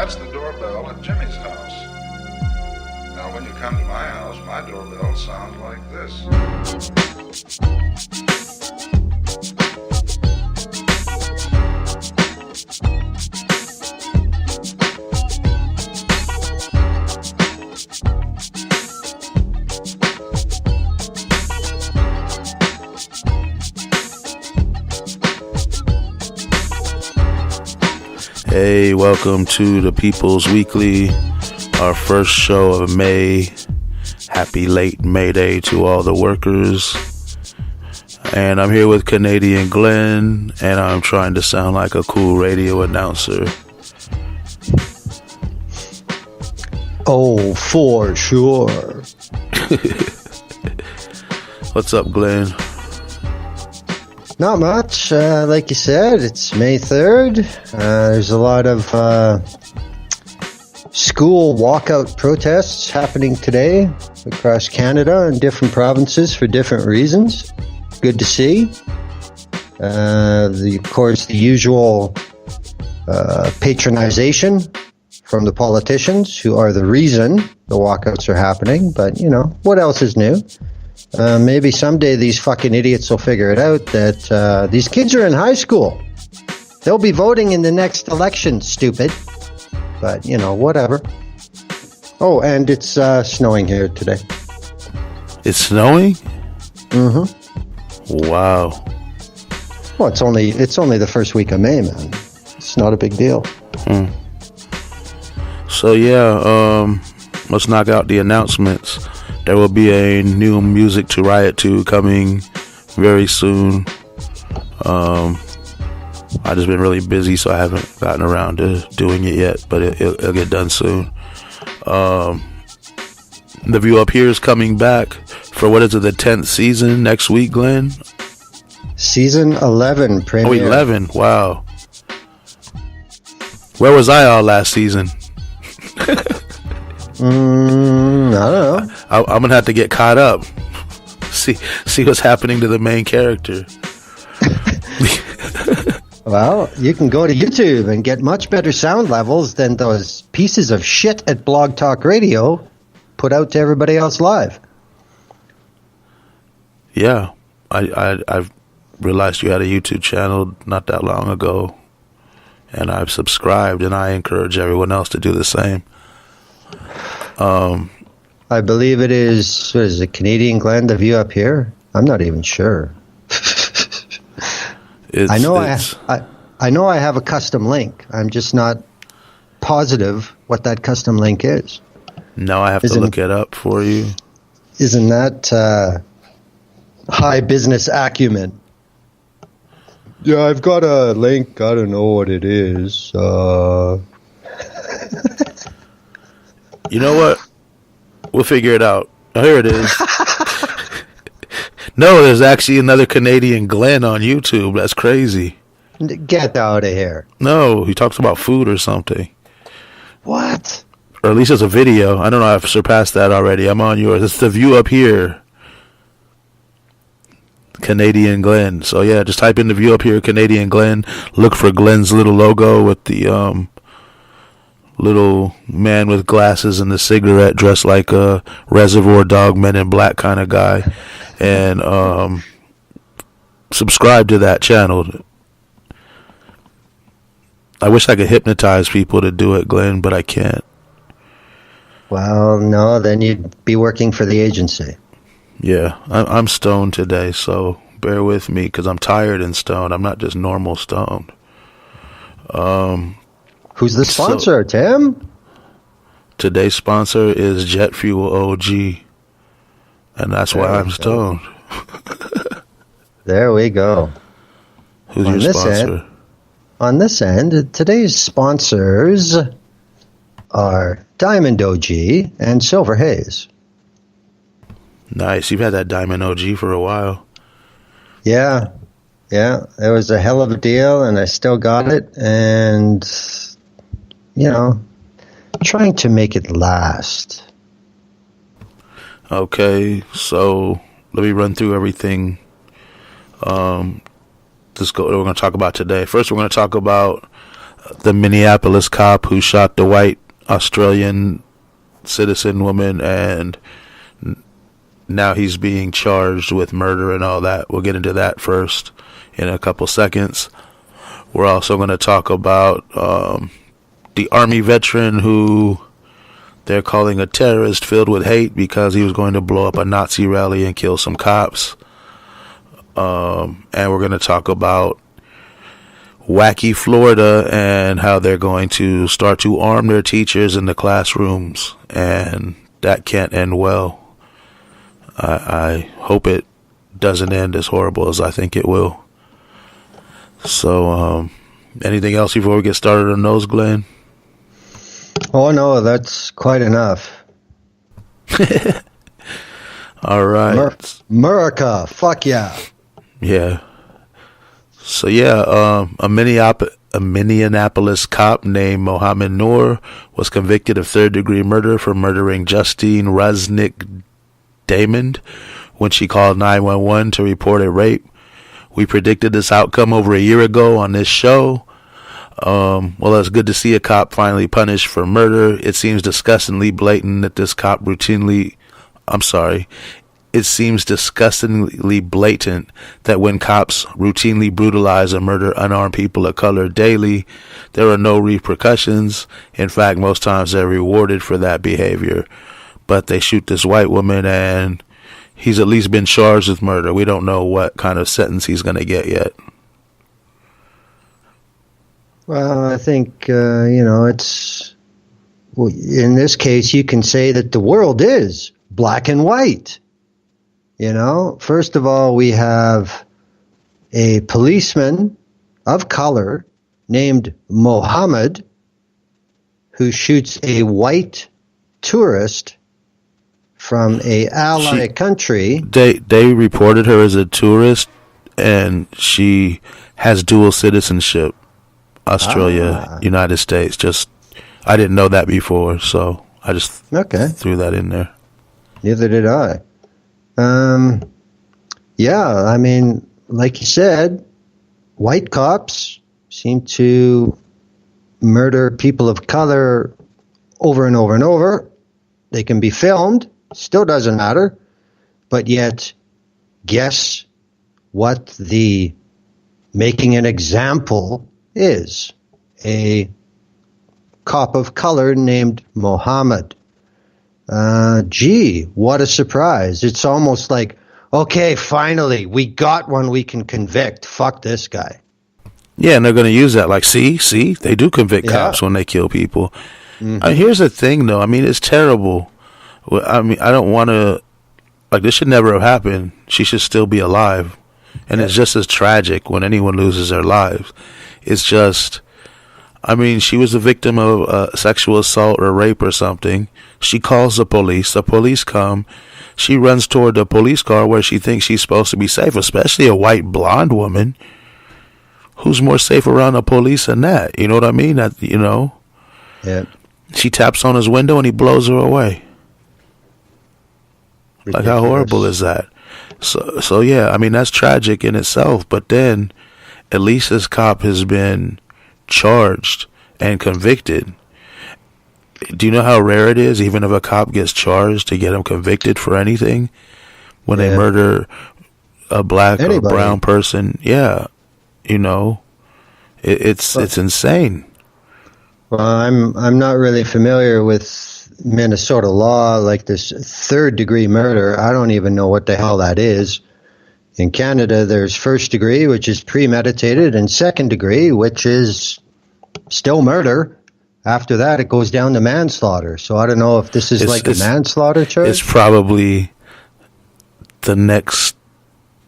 That's the doorbell at Jimmy's house. Now, when you come to my house, my doorbell sounds like this. Hey, welcome to the People's Weekly, our first show of May. Happy late May Day to all the workers. And I'm here with Canadian Glenn, and I'm trying to sound like a cool radio announcer. Oh, for sure. What's up, Glenn? Not much. Like you said, it's May 3rd. There's a lot of school walkout protests happening today across Canada and different provinces for different reasons. Good to see. Of course, the usual patronization from the politicians who are the reason the walkouts are happening. But, you know, what else is new? Maybe someday these fucking idiots will figure it out that these kids are in high school. They'll be voting in the next election, stupid. But, you know, whatever. Oh, and it's snowing here today. It's snowing? Mm-hmm. Wow. Well, it's only the first week of May, man. It's not a big deal. So, yeah, let's knock out the announcements. There will be a new Music to Riot to coming very soon. I've just been really busy, so I haven't gotten around to doing it yet, but it'll get done soon. The View Up Here is coming back for, what is it, the 10th season next week, Glenn? Season 11 premiere. Oh, 11, wow. Where was I all last season? I don't know. I'm gonna have to get caught up. See what's happening to the main character. Well, you can go to YouTube and get much better sound levels than those pieces of shit at Blog Talk Radio put out to everybody else live. Yeah, I've realized you had a YouTube channel not that long ago, and I've subscribed, and I encourage everyone else to do the same. I believe it is, what is it, Canadian Glenn, The View Up Here? I'm not even sure. I know I have a custom link. I'm just not positive what that custom link is. No, I have to look it up for you. Isn't that high business acumen? Yeah, I've got a link. I don't know what it is. You know what? We'll figure it out. Oh, here it is. No, there's actually another Canadian Glenn on YouTube. That's crazy. Get out of here. No, he talks about food or something. What? Or at least it's a video. I don't know. I've surpassed that already. I'm on yours. It's The View Up Here. Canadian Glenn. So, yeah, just type in The View Up Here, Canadian Glenn. Look for Glenn's little logo with the little man with glasses and the cigarette dressed like a Reservoir Dog Men in Black kind of guy. And subscribe to that channel. I wish I could hypnotize people to do it, Glenn, but I can't. Well, no, then you'd be working for the agency. Yeah, I'm stoned today, so bear with me because I'm tired and stoned. I'm not just normal stoned. Who's the sponsor, Tim? Today's sponsor is Jet Fuel OG, and that's why I'm stoned. There we go. Who's your sponsor? On this end, today's sponsors are Diamond OG and Silver Haze. Nice. You've had that Diamond OG for a while. Yeah. It was a hell of a deal, and I still got it. And, you know, trying to make it last. Okay, so let me run through everything. We're going to talk about today. First, we're going to talk about the Minneapolis cop who shot the white Australian citizen woman, and now he's being charged with murder and all that. We'll get into that first in a couple seconds. We're also going to talk about the Army veteran who they're calling a terrorist filled with hate because he was going to blow up a Nazi rally and kill some cops. And we're going to talk about wacky Florida and how they're going to start to arm their teachers in the classrooms, and that can't end well. I hope it doesn't end as horrible as I think it will. So, anything else before we get started on those, Glenn? Oh, no, that's quite enough. All right. America, fuck yeah. Yeah. So, a Minneapolis cop named Mohamed Noor was convicted of third-degree murder for murdering Justine Ruszczyk Damond when she called 911 to report a rape. We predicted this outcome over a year ago on this show. Well, it's good to see a cop finally punished for murder. It seems disgustingly blatant that this cop It seems disgustingly blatant that when cops routinely brutalize and murder unarmed people of color daily, there are no repercussions. In fact, most times they're rewarded for that behavior. But they shoot this white woman, and he's at least been charged with murder. We don't know what kind of sentence he's going to get yet. Well, I think, it's... Well, in this case, you can say that the world is black and white. First of all, we have a policeman of color named Mohammed who shoots a white tourist from a ally country. They reported her as a tourist, and she has dual citizenship, Australia, United States. I didn't know that before, so I just threw that in there. Neither did I. Like you said, white cops seem to murder people of color over and over and over. They can be filmed, still doesn't matter. But yet, guess what the making an example is? A cop of color named Mohammed. What a surprise. It's almost like, okay, finally, we got one we can convict. Fuck this guy. Yeah, and they're going to use that like, see, they do convict cops when they kill people. Mm-hmm. Here's the thing, though. It's terrible. I don't want to, this should never have happened. She should still be alive. And it's just as tragic when anyone loses their lives. It's just... she was a victim of sexual assault or rape or something. She calls the police come. She runs toward the police car where she thinks she's supposed to be safe, especially a white blonde woman. Who's more safe around the police than that? You know what I mean? Yeah. She taps on his window and he blows her away. Ridiculous. Like, how horrible is that? So yeah, that's tragic in itself. But then, at least this cop has been charged and convicted. Do you know how rare it is, even if a cop gets charged, to get him convicted for anything when they murder a black or brown person? Yeah, it's insane. Well, I'm not really familiar with Minnesota law, like this third degree murder. I don't even know what the hell that is. In Canada, there's first degree, which is premeditated, and second degree, which is still murder. After that, it goes down to manslaughter. So I don't know if this is a manslaughter charge. It's probably the next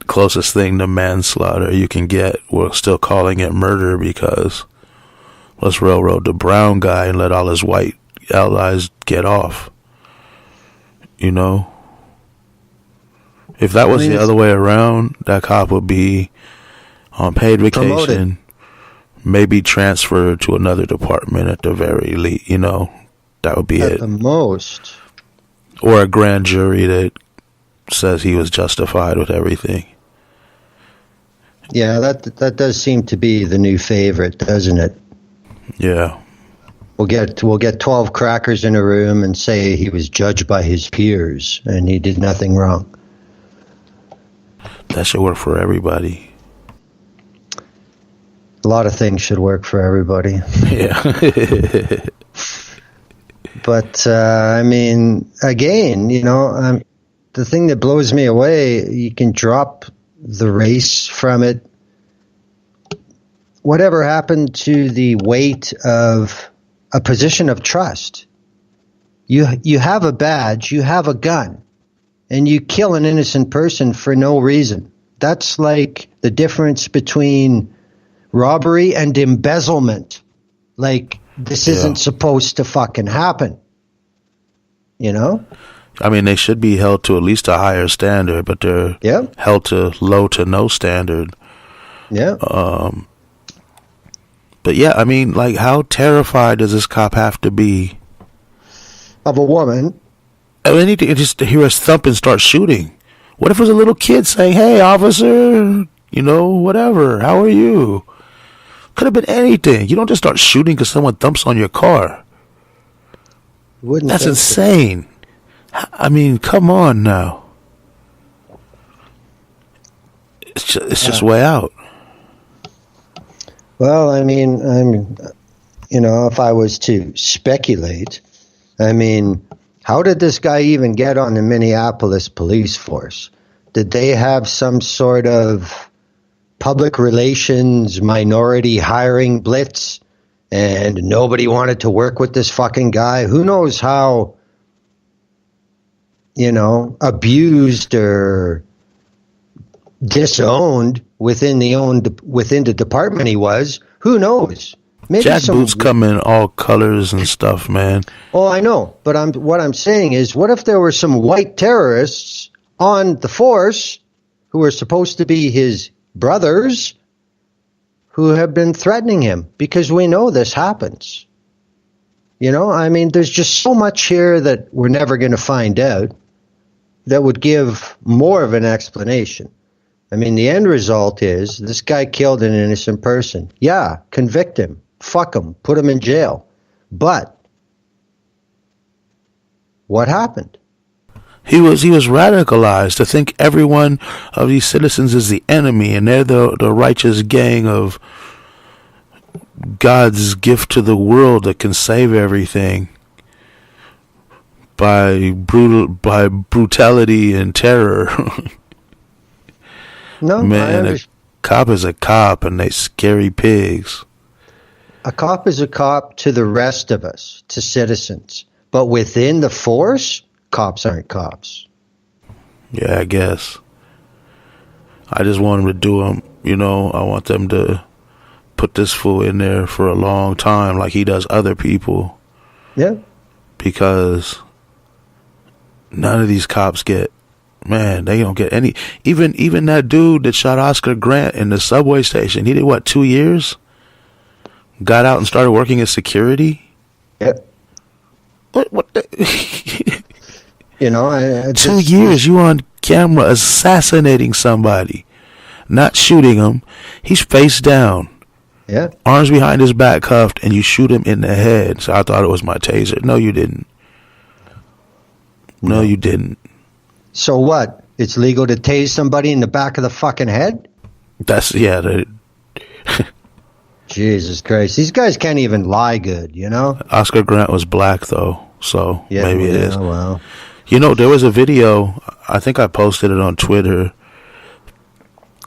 closest thing to manslaughter you can get. We're still calling it murder because let's railroad the brown guy and let all his white allies get off. If that was the other way around, that cop would be on paid vacation, promoted. Maybe transferred to another department at the very least. That would be it. At the most. Or a grand jury that says he was justified with everything. Yeah, that does seem to be the new favorite, doesn't it? Yeah. We'll get 12 crackers in a room and say he was judged by his peers and he did nothing wrong. That should work for everybody. A lot of things should work for everybody. Yeah. But, I mean, again, the thing that blows me away, you can drop the race from it. Whatever happened to the weight of a position of trust? You have a badge, you have a gun, and you kill an innocent person for no reason. That's like the difference between robbery and embezzlement. Like, this isn't supposed to fucking happen. I mean, they should be held to at least a higher standard, but they're held to low to no standard. Yeah. But yeah, I mean, like, how terrified does this cop have to be of a woman? I mean, he just hear us thump and start shooting. What if it was a little kid saying, "Hey, officer, whatever, how are you?" Could have been anything. You don't just start shooting because someone thumps on your car. That's insane. I mean, come on now. It's just way out. Well, I mean, if I was to speculate, I mean, how did this guy even get on the Minneapolis police force? Did they have some sort of public relations minority hiring blitz and nobody wanted to work with this fucking guy? Who knows how, abused or disowned within the department he was. Who knows? Maybe jackboots come in all colors and stuff, man. Oh, I know, but what I'm saying is, what if there were some white terrorists on the force who were supposed to be his brothers who have been threatening him? Because we know this happens. I mean, there's just so much here that we're never going to find out that would give more of an explanation. I mean, the end result is this guy killed an innocent person. Yeah, convict him. Fuck him. Put him in jail. But what happened? He was radicalized to think every one of these citizens is the enemy and they're the righteous gang of God's gift to the world that can save everything by brutality and terror. No, man, a cop is a cop, and they scary pigs. A cop is a cop to the rest of us, to citizens. But within the force, cops aren't cops. Yeah, I guess. I just want them to do them, I want them to put this fool in there for a long time like he does other people. Yeah. Because none of these cops get, man, they don't get any. Even that dude that shot Oscar Grant in the subway station, he did what, 2 years? Got out and started working as security? Yeah. What the? 2 years you on camera assassinating somebody, not shooting him. He's face down. Yeah. Arms behind his back cuffed, and you shoot him in the head. So I thought it was my taser. No, you didn't. No, you didn't. So what? It's legal to tase somebody in the back of the fucking head? Jesus Christ. These guys can't even lie good, Oscar Grant was black, though, so maybe it is. Well. There was a video, I think I posted it on Twitter.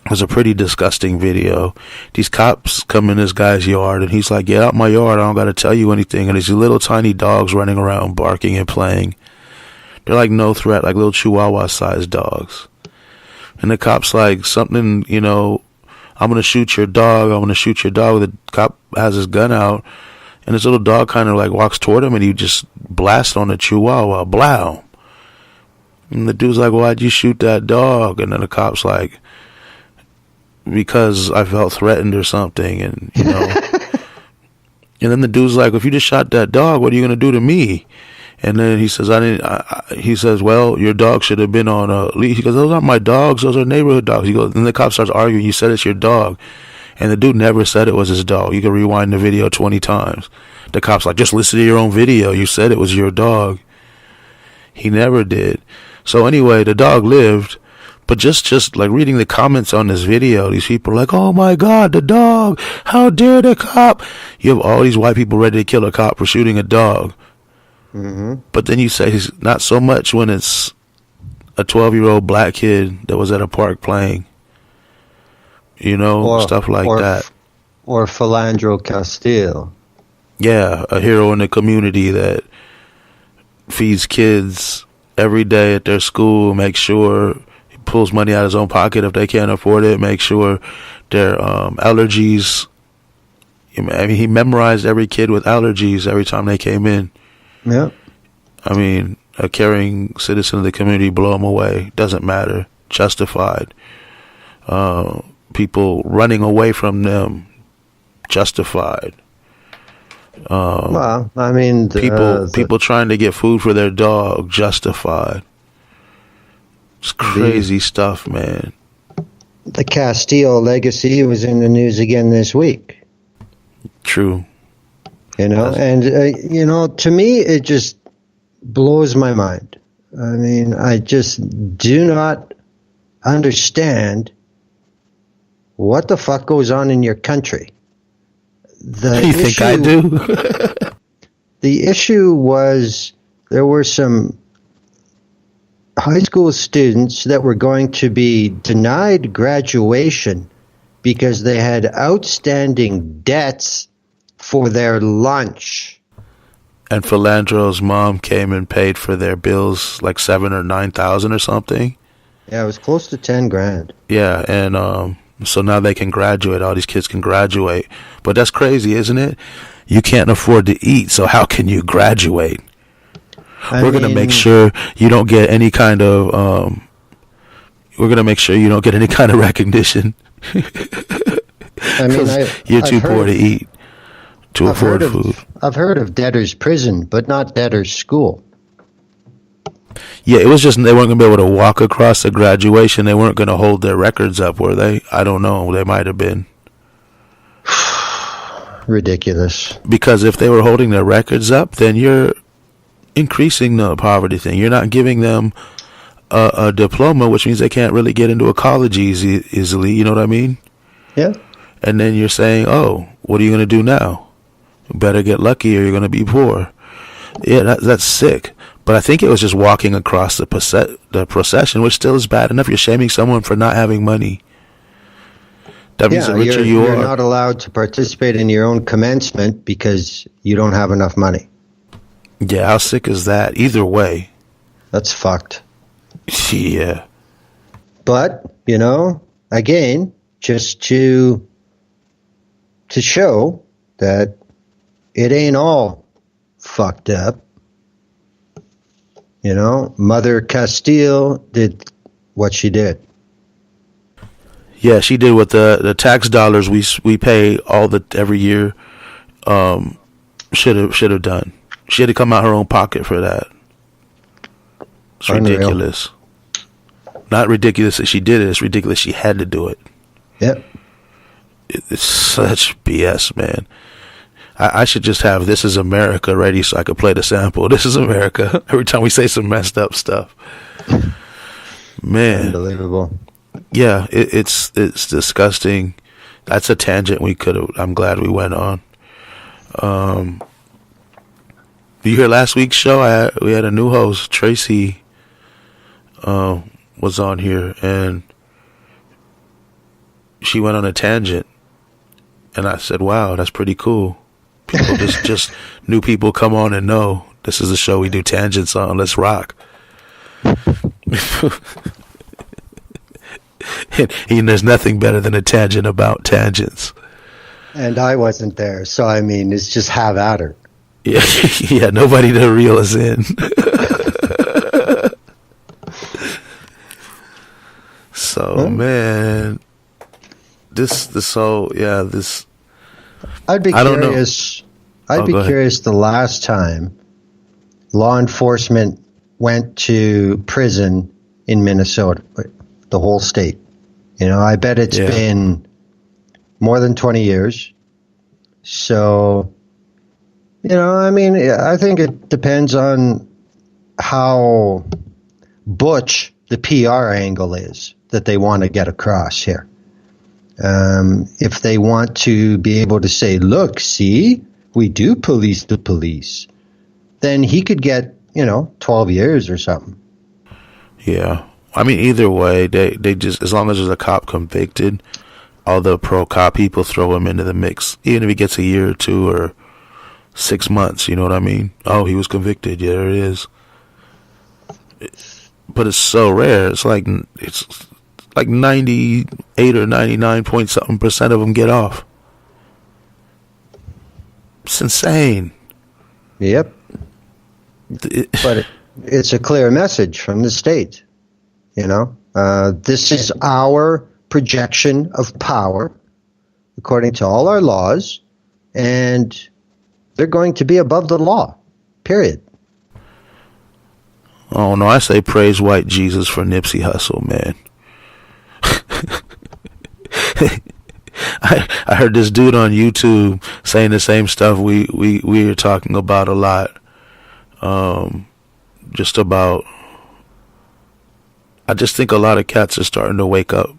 It was a pretty disgusting video. These cops come in this guy's yard, and he's like, "Get out my yard, I don't got to tell you anything." And there's these little tiny dogs running around barking and playing. They're like no threat, like little Chihuahua-sized dogs. And the cop's like, something, I'm going to shoot your dog. I'm going to shoot your dog. The cop has his gun out, and this little dog kind of like walks toward him, and he just blasts on the Chihuahua. Blow. And the dude's like, "Why'd you shoot that dog?" And then the cop's like, "Because I felt threatened or something." And, and then the dude's like, "If you just shot that dog, what are you going to do to me?" And then he says, he says, "Well, your dog should have been on a leash." He goes, "Those aren't my dogs. Those are neighborhood dogs." He goes, and the cop starts arguing. "You said it's your dog." And the dude never said it was his dog. You can rewind the video 20 times. The cop's like, just listen to your own video. You said it was your dog. He never did. So anyway, the dog lived. But just like reading the comments on this video, these people are like, oh my God, the dog. How dare the cop? You have all these white people ready to kill a cop for shooting a dog. Mm-hmm. But then you say not so much when it's a 12-year-old black kid that was at a park playing. You know, stuff like that. Or Philandro Castile. Yeah, a hero in the community that feeds kids every day at their school, makes sure he pulls money out of his own pocket if they can't afford it, make sure their allergies. I mean, he memorized every kid with allergies every time they came in. Yeah. I mean, a caring citizen of the community, blow him away. Doesn't matter. Justified. People running away from them, justified. Well, I mean, people trying to get food for their dog, justified. It's crazy stuff, man. The Castillo legacy was in the news again this week. True. You know, and to me, it just blows my mind. I mean, I just do not understand what the fuck goes on in your country. You think I do? The issue was there were some high school students that were going to be denied graduation because they had outstanding debts for their lunch. And Philandro's mom came and paid for their bills like $7,000 or $9,000 or something. Yeah, it was close to $10,000. Yeah, and so now they can graduate. All these kids can graduate. But that's crazy, isn't it? You can't afford to eat, so how can you graduate? We're going to make sure you don't get any kind of we're going to make sure you don't get any kind of recognition. I mean, you're too poor to eat, to afford food. I've heard of debtor's prison, but not debtor's school. Yeah, it was just they weren't going to be able to walk across the graduation. They weren't going to hold their records up, were they? I don't know. They might have been. Ridiculous. Because if they were holding their records up, then you're increasing the poverty thing. You're not giving them a diploma, which means they can't really get into a college easily. You know what I mean? Yeah. And then you're saying, oh, what are you going to do now? You better get lucky or you're going to be poor. Yeah, that's sick. But I think it was just walking across the procession, which still is bad enough. You're shaming someone for not having money. That means the richer you are. You're not allowed to participate in your own commencement because you don't have enough money. Yeah, how sick is that? Either way. That's fucked. Yeah. But, again, just to show that it ain't all fucked up. Mother Castile did what she did. Yeah, she did what the tax dollars we pay every year should have done. She had to come out her own pocket for that. It's ridiculous. Not ridiculous that she did it. It's ridiculous she had to do it. Yep. It's such BS, man. I should just have "This Is America" ready so I could play the sample. "This is America" every time we say some messed up stuff. Man, unbelievable. Yeah, it's disgusting. That's a tangent we could have. I'm glad we went on. You hear last week's show? We had a new host, Tracy. Was on here and she went on a tangent, and I said, "Wow, that's pretty cool." People just new people come on and know this is a show we do tangents on. Let's rock. And there's nothing better than a tangent about tangents. And I wasn't there, so I mean, it's just have at her. Yeah, yeah. Nobody to reel us in. So man, this whole this. I'd be curious. I'd be curious the last time law enforcement went to prison in Minnesota, the whole state. I bet it's been more than 20 years. So, I mean, I think it depends on how butch the PR angle is that they want to get across here. If they want to be able to say, look, see, we do police the police, then he could get, 12 years or something. Yeah. I mean, either way, they just, as long as there's a cop convicted, all the pro-cop people throw him into the mix, even if he gets a year or 2 or 6 months, you know what I mean? Oh, he was convicted. Yeah, there it is. But it's so rare. It's like 98 or 99 point something % of them get off. It's insane. Yep. But it's a clear message from the state. This is our projection of power according to all our laws, and they're going to be above the law, period. Oh, no, I say praise white Jesus for Nipsey Hussle, man. I heard this dude on YouTube saying the same stuff we are talking about a lot. Just about, I just think a lot of cats are starting to wake up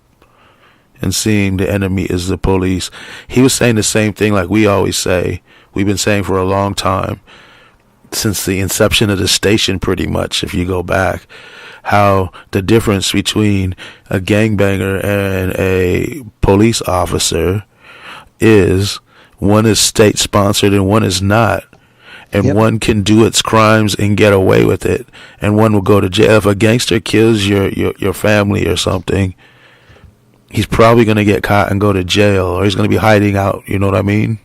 and seeing the enemy is the police. He was saying the same thing like we always say, we've been saying for a long time, since the inception of the station pretty much, if you go back, how the difference between a gangbanger and a police officer is one is state sponsored and one is not. And Yep. One can do its crimes and get away with it, and one will go to jail. If a gangster kills your family or something, he's probably going to get caught and go to jail, or he's going to be hiding out. You know what I mean?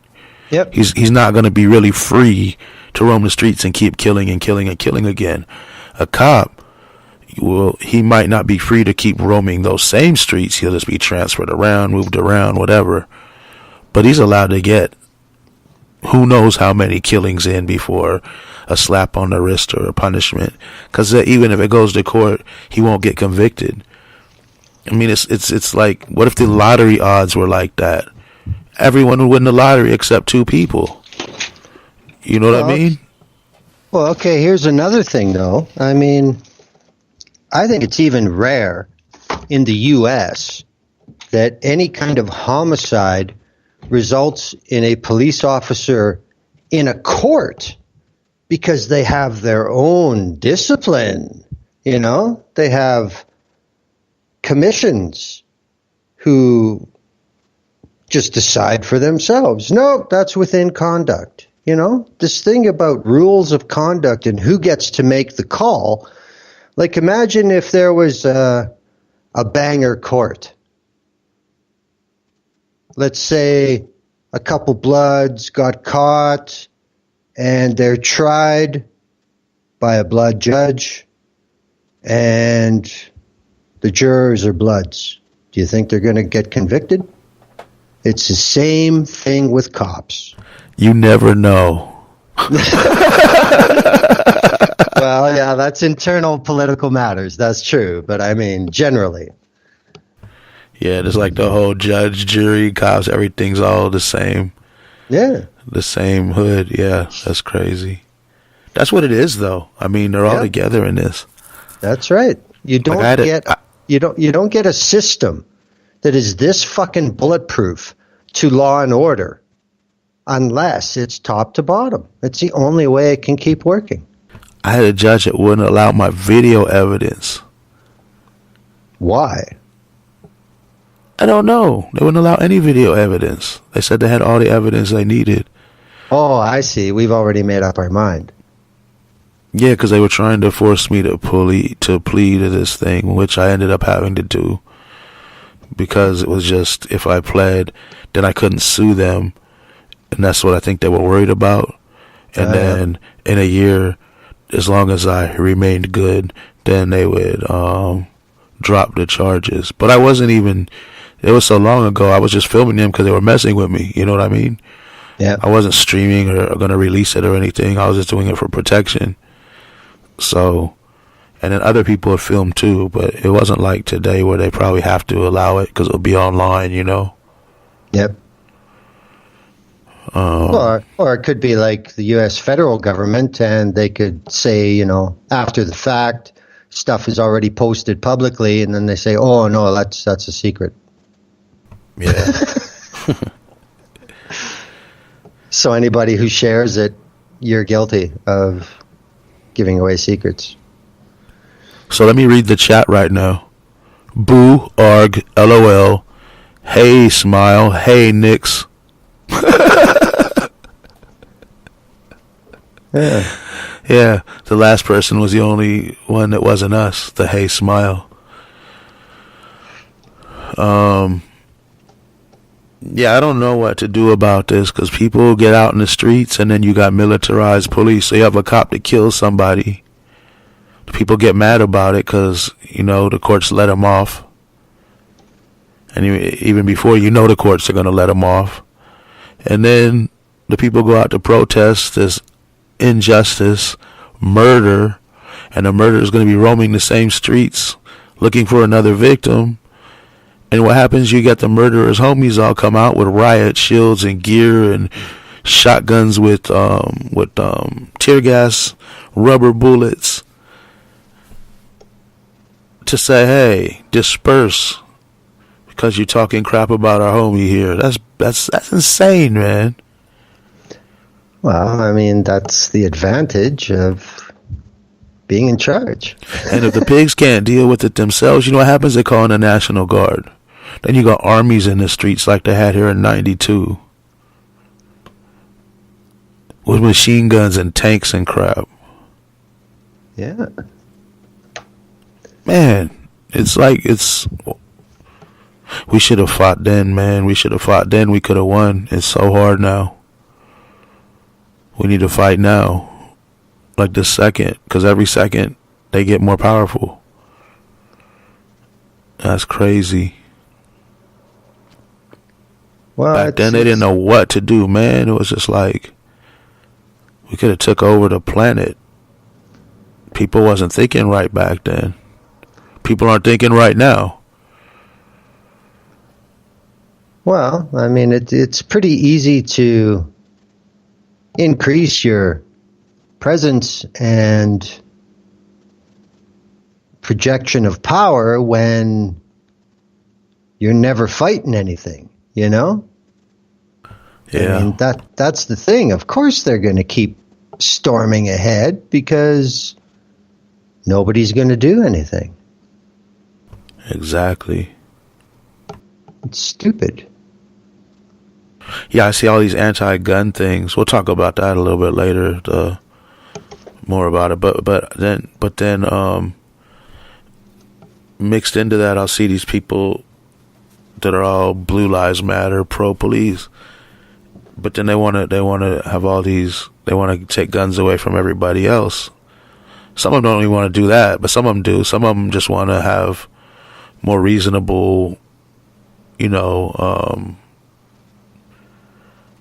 Yep. He's not going to be really free to roam the streets and keep killing and killing and killing again. A cop, well, he might not be free to keep roaming those same streets. He'll just be transferred around, moved around, whatever. But he's allowed to get who knows how many killings in before a slap on the wrist or a punishment. Because even if it goes to court, he won't get convicted. I mean, it's like, what if the lottery odds were like that? Everyone would win the lottery except 2 people. You know what I mean? Well, okay, here's another thing, though. I mean, I think it's even rare in the U.S. that any kind of homicide results in a police officer in a court because they have their own discipline. They have commissions who just decide for themselves. No, that's within conduct. This thing about rules of conduct and who gets to make the call. Like, imagine if there was a banger court. Let's say a couple bloods got caught and they're tried by a blood judge and the jurors are bloods. Do you think they're going to get convicted? It's the same thing with cops. You never know. Well, yeah, that's internal political matters. That's true. But I mean, generally. Yeah, just like the whole judge, jury, cops, everything's all the same. Yeah. The same hood. Yeah, that's crazy. That's what it is, though. I mean, they're all together in this. That's right. You don't you don't get a system that is this fucking bulletproof to law and order unless it's top to bottom. It's the only way it can keep working. I had a judge that wouldn't allow my video evidence. Why? I don't know. They wouldn't allow any video evidence. They said they had all the evidence they needed. Oh, I see. We've already made up our mind. Yeah, because they were trying to force me to plead to this thing, which I ended up having to do. Because it was just, if I pled, then I couldn't sue them. And that's what I think they were worried about. And then in a year, as long as I remained good, then they would drop the charges. But I wasn't even, it was so long ago, I was just filming them because they were messing with me. You know what I mean? Yeah. I wasn't streaming or going to release it or anything. I was just doing it for protection. So, and then other people had filmed too, but it wasn't like today where they probably have to allow it because it'll be online, Yep. Or it could be like the U.S. federal government, and they could say, after the fact, stuff is already posted publicly, and then they say, "Oh no, that's a secret." Yeah. So anybody who shares it, you're guilty of giving away secrets. So let me read the chat right now. Boo, arg, LOL. Hey, smile. Hey, Nix. Yeah, the last person was the only one that wasn't us. The hey, smile. Yeah, I don't know what to do about this, because people get out in the streets and then you got militarized police. So you have a cop that kills somebody. People get mad about it because, the courts let him off. And even before the courts are going to let him off. And then the people go out to protest this injustice, murder, and the murderer is going to be roaming the same streets looking for another victim. And what happens? You get the murderer's homies all come out with riot shields and gear and shotguns with tear gas, rubber bullets, to say, "Hey, disperse," because you're talking crap about our homie here. That's insane, man. Well, I mean, that's the advantage of being in charge. And if the pigs can't deal with it themselves, you know what happens? They call in the National Guard. Then you got armies in the streets like they had here in '92. With machine guns and tanks and crap. Yeah. Man, we should have fought then, man. We should have fought then. We could have won. It's so hard now. We need to fight now. Like this second. Because every second, they get more powerful. That's crazy. Well, back then, they didn't know what to do, man. It was just like, we could have took over the planet. People wasn't thinking right back then. People aren't thinking right now. Well, I mean, it's pretty easy to increase your presence and projection of power when you're never fighting anything, Yeah. I mean, that's the thing. Of course they're going to keep storming ahead because nobody's going to do anything. Exactly. It's stupid. Yeah, I see all these anti-gun things. We'll talk about that a little bit later, more about it. But then mixed into that, I'll see these people that are all Blue Lives Matter, pro-police. But then they want to have all these. They want to take guns away from everybody else. Some of them don't even want to do that, but some of them do. Some of them just want to have more reasonable,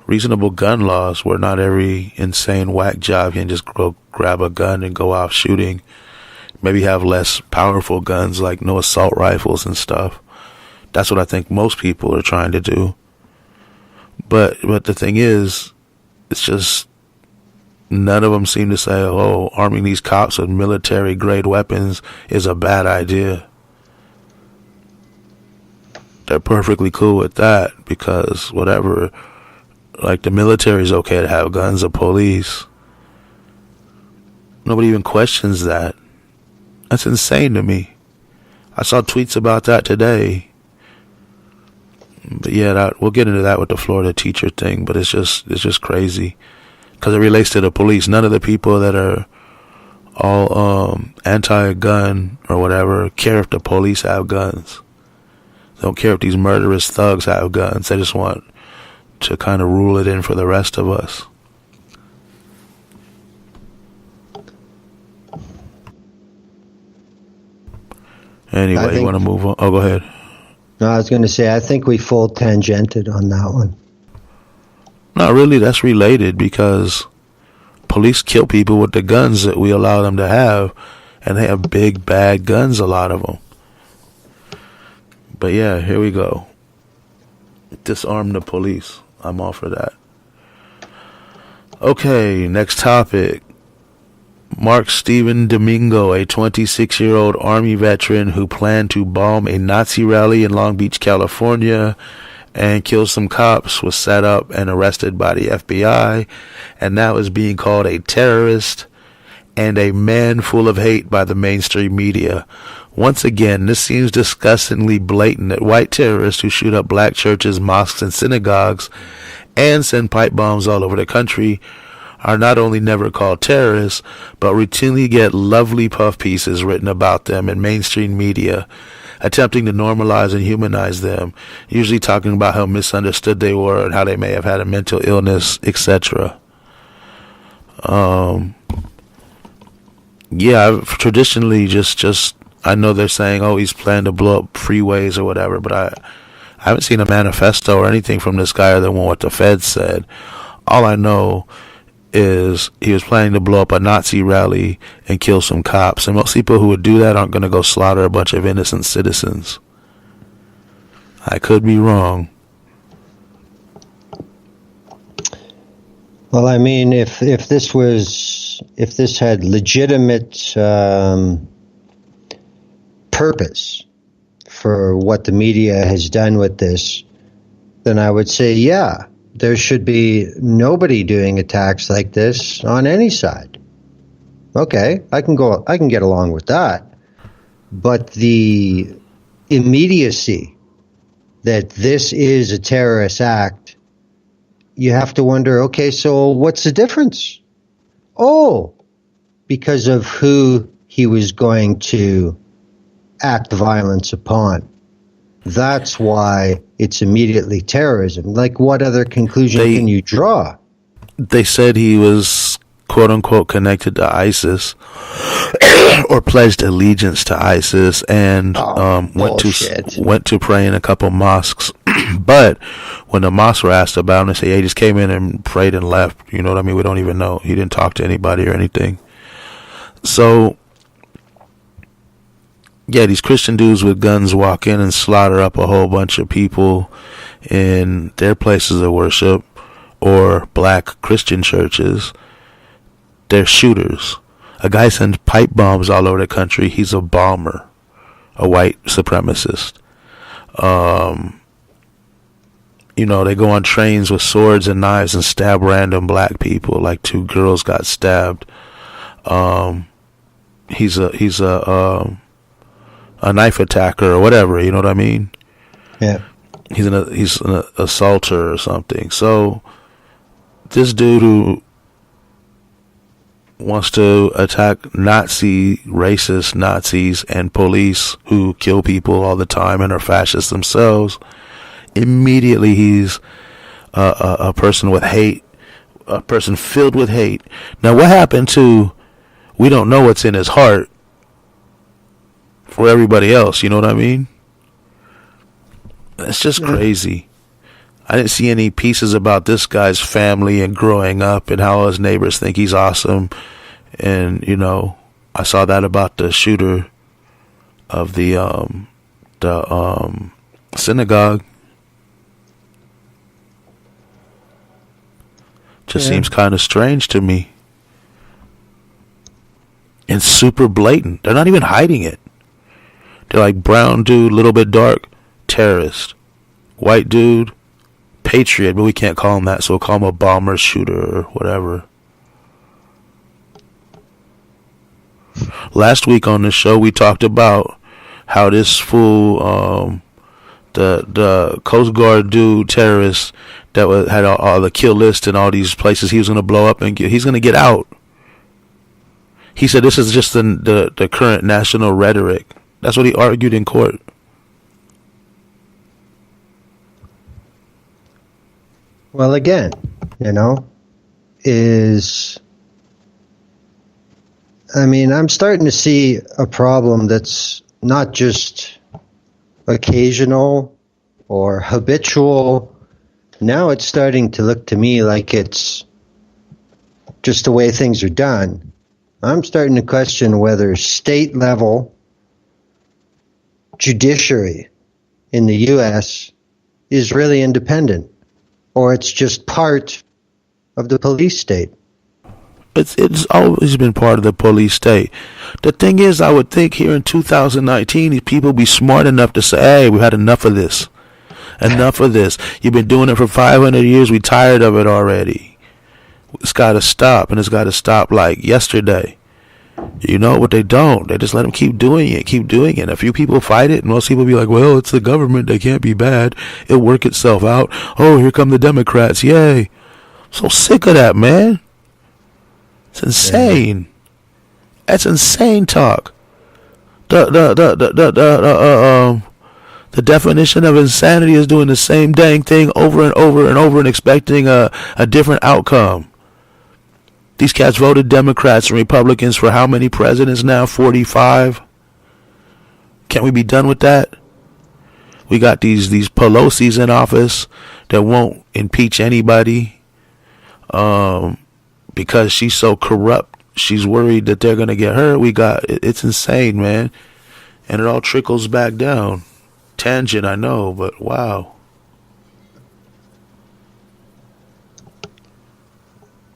reasonable gun laws where not every insane whack job can just go grab a gun and go off shooting. Maybe have less powerful guns like no assault rifles and stuff. That's what I think most people are trying to do. But the thing is, it's just none of them seem to say, "Oh, arming these cops with military grade weapons is a bad idea." They're perfectly cool with that because whatever, like the military is okay to have guns, the police. Nobody even questions that. That's insane to me. I saw tweets about that today. But yeah, we'll get into that with the Florida teacher thing, but it's just crazy because it relates to the police. None of the people that are all anti-gun or whatever care if the police have guns. They don't care if these murderous thugs have guns. They just want to kind of rule it in for the rest of us. Anyway, you want to move on? Oh, go ahead. No, I was going to say, I think we full tangented on that one. Not really. That's related because police kill people with the guns that we allow them to have, and they have big, bad guns, a lot of them. But yeah, here we go. Disarm the police. I'm all for that. Okay, next topic. Mark Steven Domingo, a 26-year-old Army veteran who planned to bomb a Nazi rally in Long Beach, California, and kill some cops, was set up and arrested by the FBI, and now is being called a terrorist and a man full of hate by the mainstream media. Once again, this seems disgustingly blatant that white terrorists who shoot up black churches, mosques, and synagogues and send pipe bombs all over the country are not only never called terrorists, but routinely get lovely puff pieces written about them in mainstream media, attempting to normalize and humanize them, usually talking about how misunderstood they were and how they may have had a mental illness, etc. Yeah, I've traditionally just I know they're saying, oh, he's planning to blow up freeways or whatever, but I haven't seen a manifesto or anything from this guy other than what the Feds said. All I know is he was planning to blow up a Nazi rally and kill some cops, and most people who would do that aren't going to go slaughter a bunch of innocent citizens. I could be wrong. Well, I mean, if this had legitimate purpose for what the media has done with this, then I would say, yeah, there should be nobody doing attacks like this on any side. Okay, I can get along with that. But the immediacy that this is a terrorist act, you have to wonder, okay, so what's the difference? Oh, because of who he was going to act violence upon. That's why it's immediately terrorism. Like, what other conclusion can you draw? They said he was, quote unquote, connected to ISIS or pledged allegiance to ISIS and went to pray in a couple mosques. But when the mosques were asked about him, they say, yeah, he just came in and prayed and left. You know what I mean? We don't even know. He didn't talk to anybody or anything. So yeah, these Christian dudes with guns walk in and slaughter up a whole bunch of people in their places of worship or black Christian churches. They're shooters. A guy sends pipe bombs all over the country. He's a bomber, a white supremacist. You know, they go on trains with swords and knives and stab random black people. Like 2 girls got stabbed. He's a knife attacker or whatever, you know what I mean? Yeah. He's an assaulter or something. So this dude who wants to attack racist Nazis and police who kill people all the time and are fascists themselves, immediately he's a person with hate, a person filled with hate. Now what happened to, we don't know what's in his heart for everybody else, you know what I mean? It's just crazy. I didn't see any pieces about this guy's family and growing up and how his neighbors think he's awesome. And, you know, I saw that about the shooter of the synagogue. Just seems kind of strange to me. And super blatant. They're not even hiding it. They're like, brown dude, little bit dark, terrorist. White dude, patriot, but we can't call him that, so we'll call him a bomber, shooter, or whatever. Last week on the show, we talked about how this fool, the Coast Guard dude, terrorist, that had all the kill list and all these places he was going to blow up, and he's going to get out. He said this is just the current national rhetoric. That's what he argued in court. Well, again, you know, I'm starting to see a problem that's not just occasional or habitual. Now it's starting to look to me like it's just the way things are done. I'm starting to question whether state level judiciary in the U.S. is really independent, or it's just part of the police state. It's always been part of the police state. The thing is, I would think here in 2019, these people be smart enough to say, hey, we've had enough of this. Enough of this. You've been doing it for 500 years. We tired of it already. It's got to stop, and it's got to stop like yesterday. You know, but they don't. They just let them keep doing it, keep doing it. A few people fight it, and most people be like, well, it's the government. They can't be bad. It'll work itself out. Oh, here come the Democrats. Yay. I'm so sick of that, man. It's insane. That's insane talk. The definition of insanity is doing the same dang thing over and over and over and expecting a different outcome. These cats voted Democrats and Republicans for how many presidents now? 45? Can't we be done with that? We got these Pelosi's in office that won't impeach anybody. Because she's so corrupt, she's worried that they're going to get her. It's insane, man. And it all trickles back down. Tangent, I know, but wow.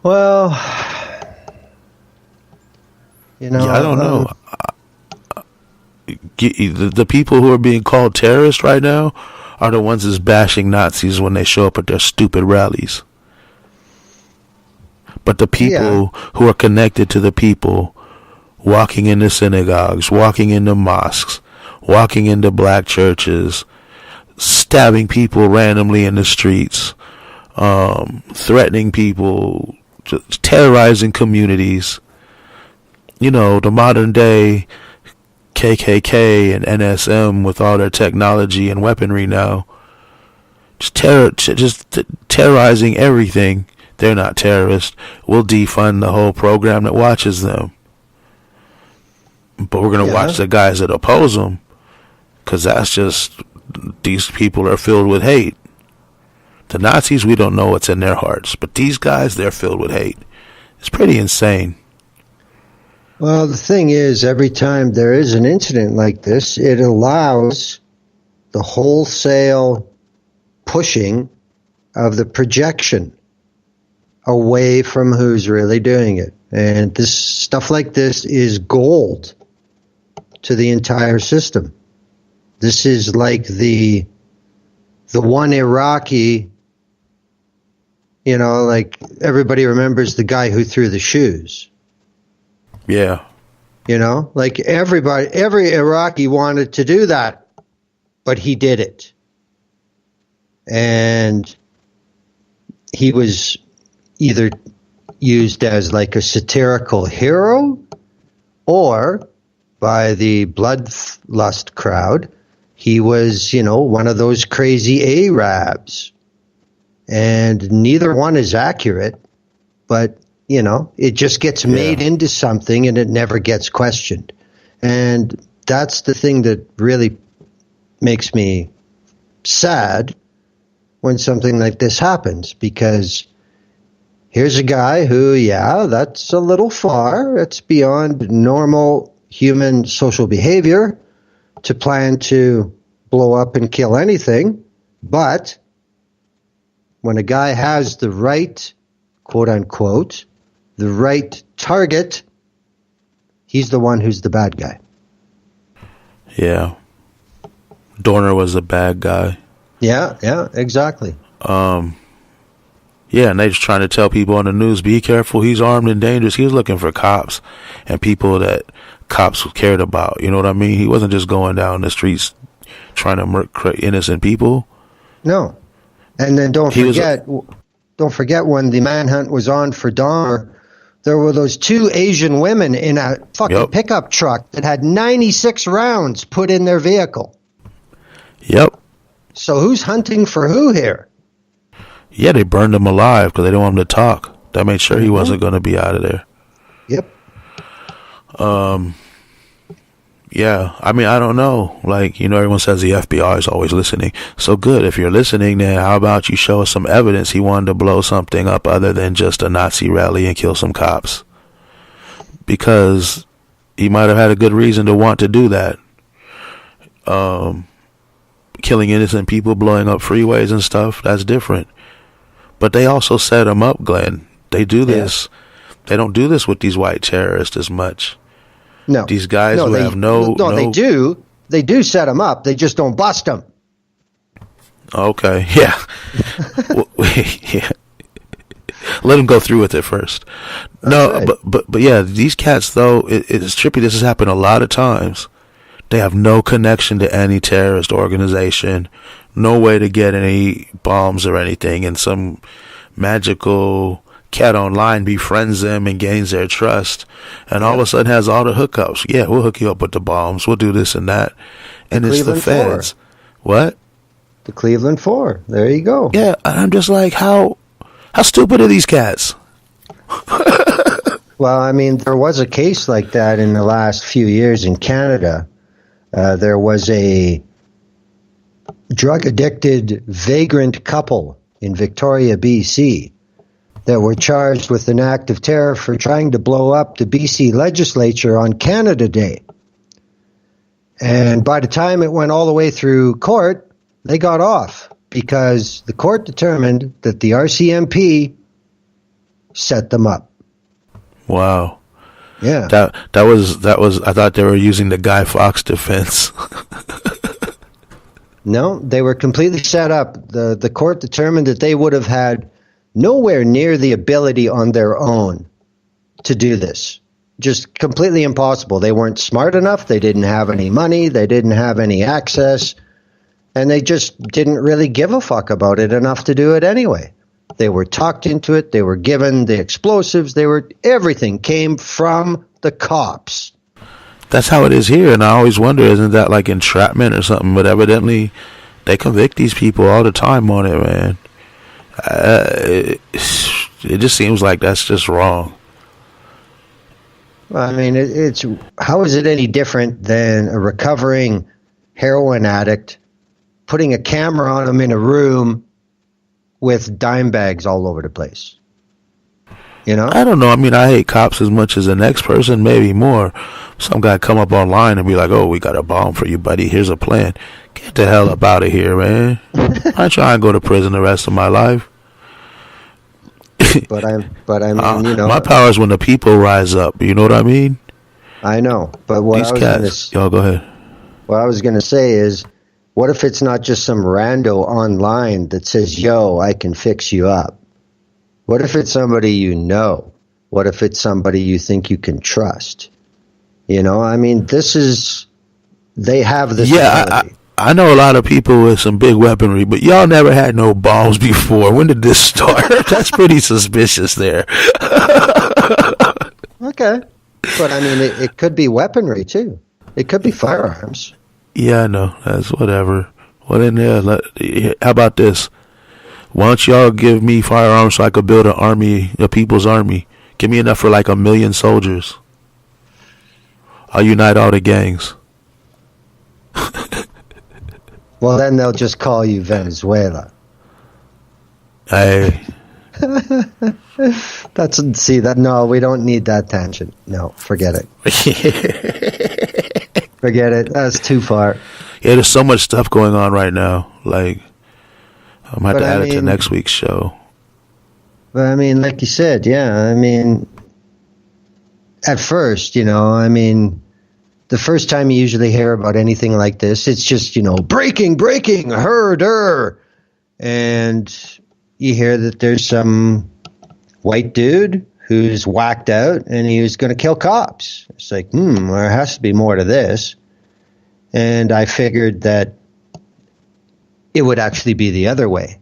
Well, you know, I don't know. The people who are being called terrorists right now are the ones that's bashing Nazis when they show up at their stupid rallies. But the people who are connected to the people, walking into synagogues, walking into mosques, walking into black churches, stabbing people randomly in the streets, threatening people, terrorizing communities. You know, the modern day KKK and NSM with all their technology and weaponry now, just terrorizing everything. They're not terrorists. We'll defund the whole program that watches them. But we're going to watch the guys that oppose them, because that's just, these people are filled with hate. The Nazis, we don't know what's in their hearts. But these guys, they're filled with hate. It's pretty insane. Well, the thing is, every time there is an incident like this, it allows the wholesale pushing of the projection away from who's really doing it. And this stuff like this is gold to the entire system. This is like the one Iraqi, you know, like everybody remembers the guy who threw the shoes. Yeah. You know, like every Iraqi wanted to do that, but he did it. And he was either used as like a satirical hero, or by the bloodlust crowd, he was, you know, one of those crazy Arabs. And neither one is accurate, but, you know, it just gets made into something and it never gets questioned. And that's the thing that really makes me sad when something like this happens, because here's a guy who, that's a little far. It's beyond normal human social behavior to plan to blow up and kill anything. But when a guy has the right, quote unquote, the right target, he's the one who's the bad guy. Yeah. Dorner was a bad guy. Yeah, exactly. Yeah, and they just trying to tell people on the news, be careful, he's armed and dangerous. He was looking for cops and people that cops cared about. You know what I mean? He wasn't just going down the streets trying to murder innocent people. No. And then don't forget when the manhunt was on for Dahmer, there were those two Asian women in a fucking pickup truck that had 96 rounds put in their vehicle. Yep. So who's hunting for who here? Yeah, they burned him alive because they didn't want him to talk. They made sure he wasn't going to be out of there. Yep. Yeah, I mean, I don't know. Like, you know, everyone says the FBI is always listening. So good. If you're listening, then how about you show us some evidence he wanted to blow something up other than just a Nazi rally and kill some cops? Because he might have had a good reason to want to do that. Killing innocent people, blowing up freeways and stuff, that's different. But they also set them up, Glenn. They do this. They don't do this with these white terrorists as much. No. These guys who have no... they do. They do set them up. They just don't bust them. Okay, yeah. Yeah. Let them go through with it first. No, right. but yeah, these cats, though, it's trippy. This has happened a lot of times. They have no connection to any terrorist organization, no way to get any bombs or anything, and some magical cat online befriends them and gains their trust, and all of a sudden has all the hookups. Yeah, we'll hook you up with the bombs. We'll do this and that. And it's the feds. What? The Cleveland Four. There you go. Yeah, I'm just like, how stupid are these cats? Well, I mean, there was a case like that in the last few years in Canada. There was a drug-addicted vagrant couple in Victoria, BC, that were charged with an act of terror for trying to blow up the BC legislature on Canada Day. And by the time it went all the way through court, they got off because the court determined that the RCMP set them up. Wow. Yeah. That was I thought they were using the Guy Fawkes defense. No, they were completely set up. The court determined that they would have had nowhere near the ability on their own to do this. Just completely impossible. They weren't smart enough. They didn't have any money. They didn't have any access. And they just didn't really give a fuck about it enough to do it anyway. They were talked into it. They were given the explosives. Everything came from the cops. That's how it is here, and I always wonder, isn't that like entrapment or something? But evidently, they convict these people all the time on it, man. It just seems like that's just wrong. Well, I mean, it's how is it any different than a recovering heroin addict putting a camera on him in a room with dime bags all over the place? You know? I don't know. I mean, I hate cops as much as the next person, maybe more. Some guy come up online and be like, "Oh, we got a bomb for you, buddy. Here's a plan." Get the hell up out of here, man. I try and go to prison the rest of my life. But I mean, you know, my power is when the people rise up. You know what I mean? I know, but what these cats. Y'all go ahead. What I was going to say is, what if it's not just some rando online that says, "Yo, I can fix you up"? What if it's somebody you know? What if it's somebody you think you can trust? You know, I mean, they have this ability. I know a lot of people with some big weaponry, but y'all never had no bombs before. When did this start? That's pretty suspicious there. Okay. But, I mean, it could be weaponry, too. It could be firearms. Yeah, I know. That's whatever. What in there? How about this? Why don't y'all give me firearms so I could build an army, a people's army? Give me enough for like 1 million soldiers. I'll unite all the gangs. Well, then they'll just call you Venezuela. Hey. No, we don't need that tangent. No, forget it. Forget it. That's too far. Yeah, there's so much stuff going on right now. Like, I might have to add it to next week's show. But I mean, like you said, yeah, I mean, at first, you know, I mean, the first time you usually hear about anything like this, it's just, you know, breaking, herder. And you hear that there's some white dude who's whacked out and he was going to kill cops. It's like, well, there has to be more to this. And I figured that it would actually be the other way.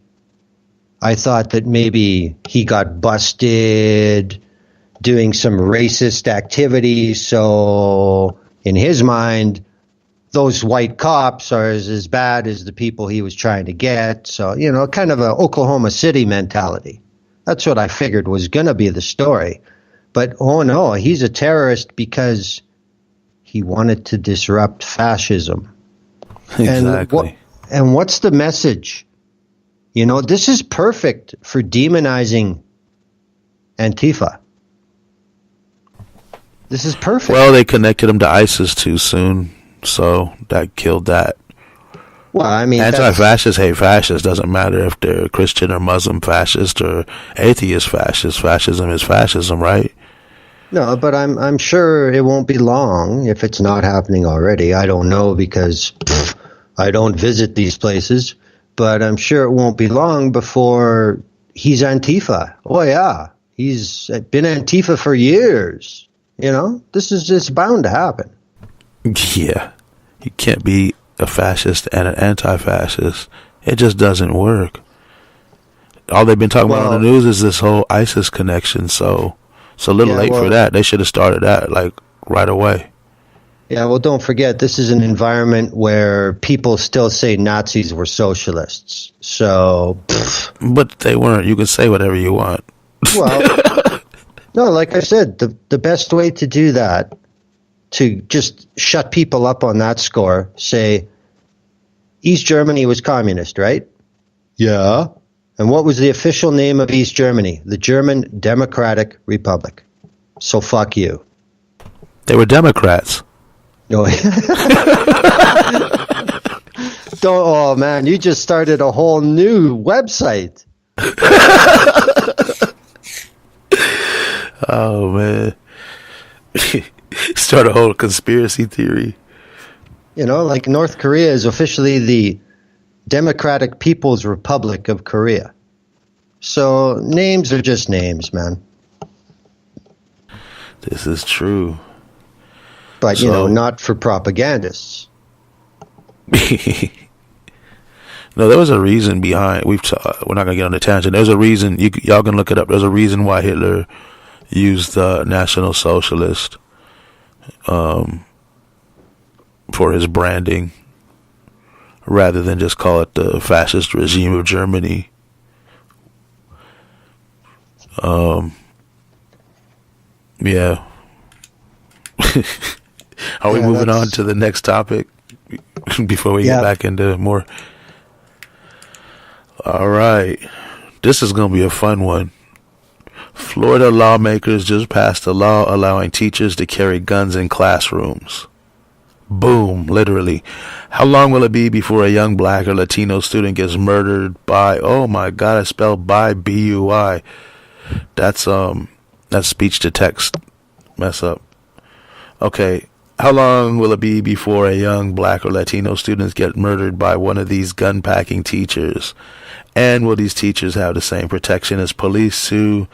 I thought that maybe he got busted doing some racist activities, so in his mind, those white cops are as bad as the people he was trying to get. So, you know, kind of a Oklahoma City mentality. That's what I figured was going to be the story. But, oh no, he's a terrorist because he wanted to disrupt fascism. Exactly. And what's the message? You know, this is perfect for demonizing Antifa. This is perfect. Well, they connected him to ISIS too soon, so that killed that. Well, I mean, anti-fascists hate fascists. Doesn't matter if they're Christian or Muslim fascist or atheist fascist. Fascism is fascism, right? no, but I'm sure it won't be long if it's not happening already. I don't know because I don't visit these places, but I'm sure it won't be long before he's Antifa. Oh yeah, he's been Antifa for years. You know, this is just bound to happen. Yeah, you can't be a fascist and an anti-fascist. It just doesn't work. All they've been talking about on the news is this whole ISIS connection. So it's a little late for that. They should have started that like right away. Yeah, well, don't forget, this is an environment where people still say Nazis were socialists. So, but they weren't. You can say whatever you want. Well, no, like I said, the best way to do that, to just shut people up on that score, say, East Germany was communist, right? Yeah. And what was the official name of East Germany? The German Democratic Republic. So fuck you. They were Democrats. No. Oh man, you just started a whole new website. Oh man. Start a whole conspiracy theory. You know, like North Korea is officially the Democratic People's Republic of Korea. So names are just names, man. This is true. But, you know, not for propagandists. No, there was a reason behind. We're not gonna get on a tangent. There's a reason. Y'all can look it up. There's a reason why Hitler used the National Socialist for his branding, rather than just call it the fascist regime of Germany. Yeah. Are we moving on to the next topic before we get back into more? All right. This is going to be a fun one. Florida lawmakers just passed a law allowing teachers to carry guns in classrooms. Boom, literally. How long will it be before a young black or Latino student gets murdered by, oh my God, I spelled by B-U-I. That's speech to text mess up. Okay. How long will it be before a young black or Latino students get murdered by one of these gun-packing teachers? And will these teachers have the same protection as police to...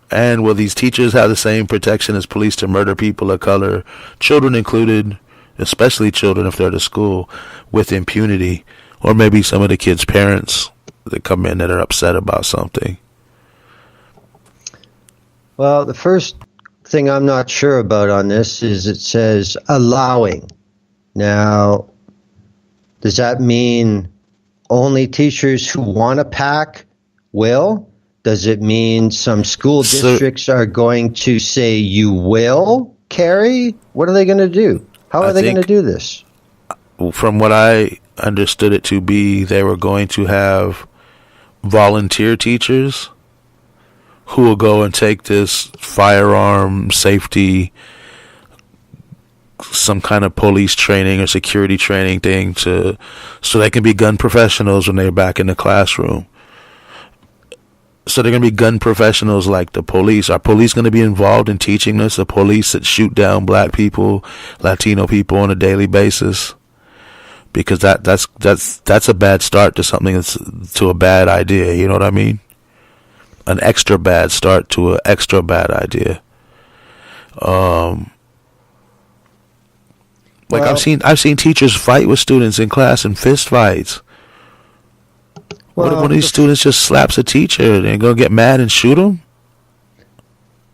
And will these teachers have the same protection as police to murder people of color, children included, especially children if they're to school, with impunity? Or maybe some of the kids' parents that come in that are upset about something. Well, the first thing I'm not sure about on this is it says allowing. Now, does that mean only teachers who want to pack will? Does it mean some school districts are going to say you will carry? What are they going to do? How are they going to do this? From what I understood it to be, they were going to have volunteer teachers who will go and take this firearm safety, some kind of police training or security training thing so they can be gun professionals when they're back in the classroom. So they're going to be gun professionals like the police. Are police going to be involved in teaching this? The police that shoot down black people, Latino people on a daily basis? Because that's a bad start to something to a bad idea. You know what I mean? An extra bad start to an extra bad idea. I've seen teachers fight with students in class in fist fights. What if one of these students just slaps a teacher and go get mad and shoot him?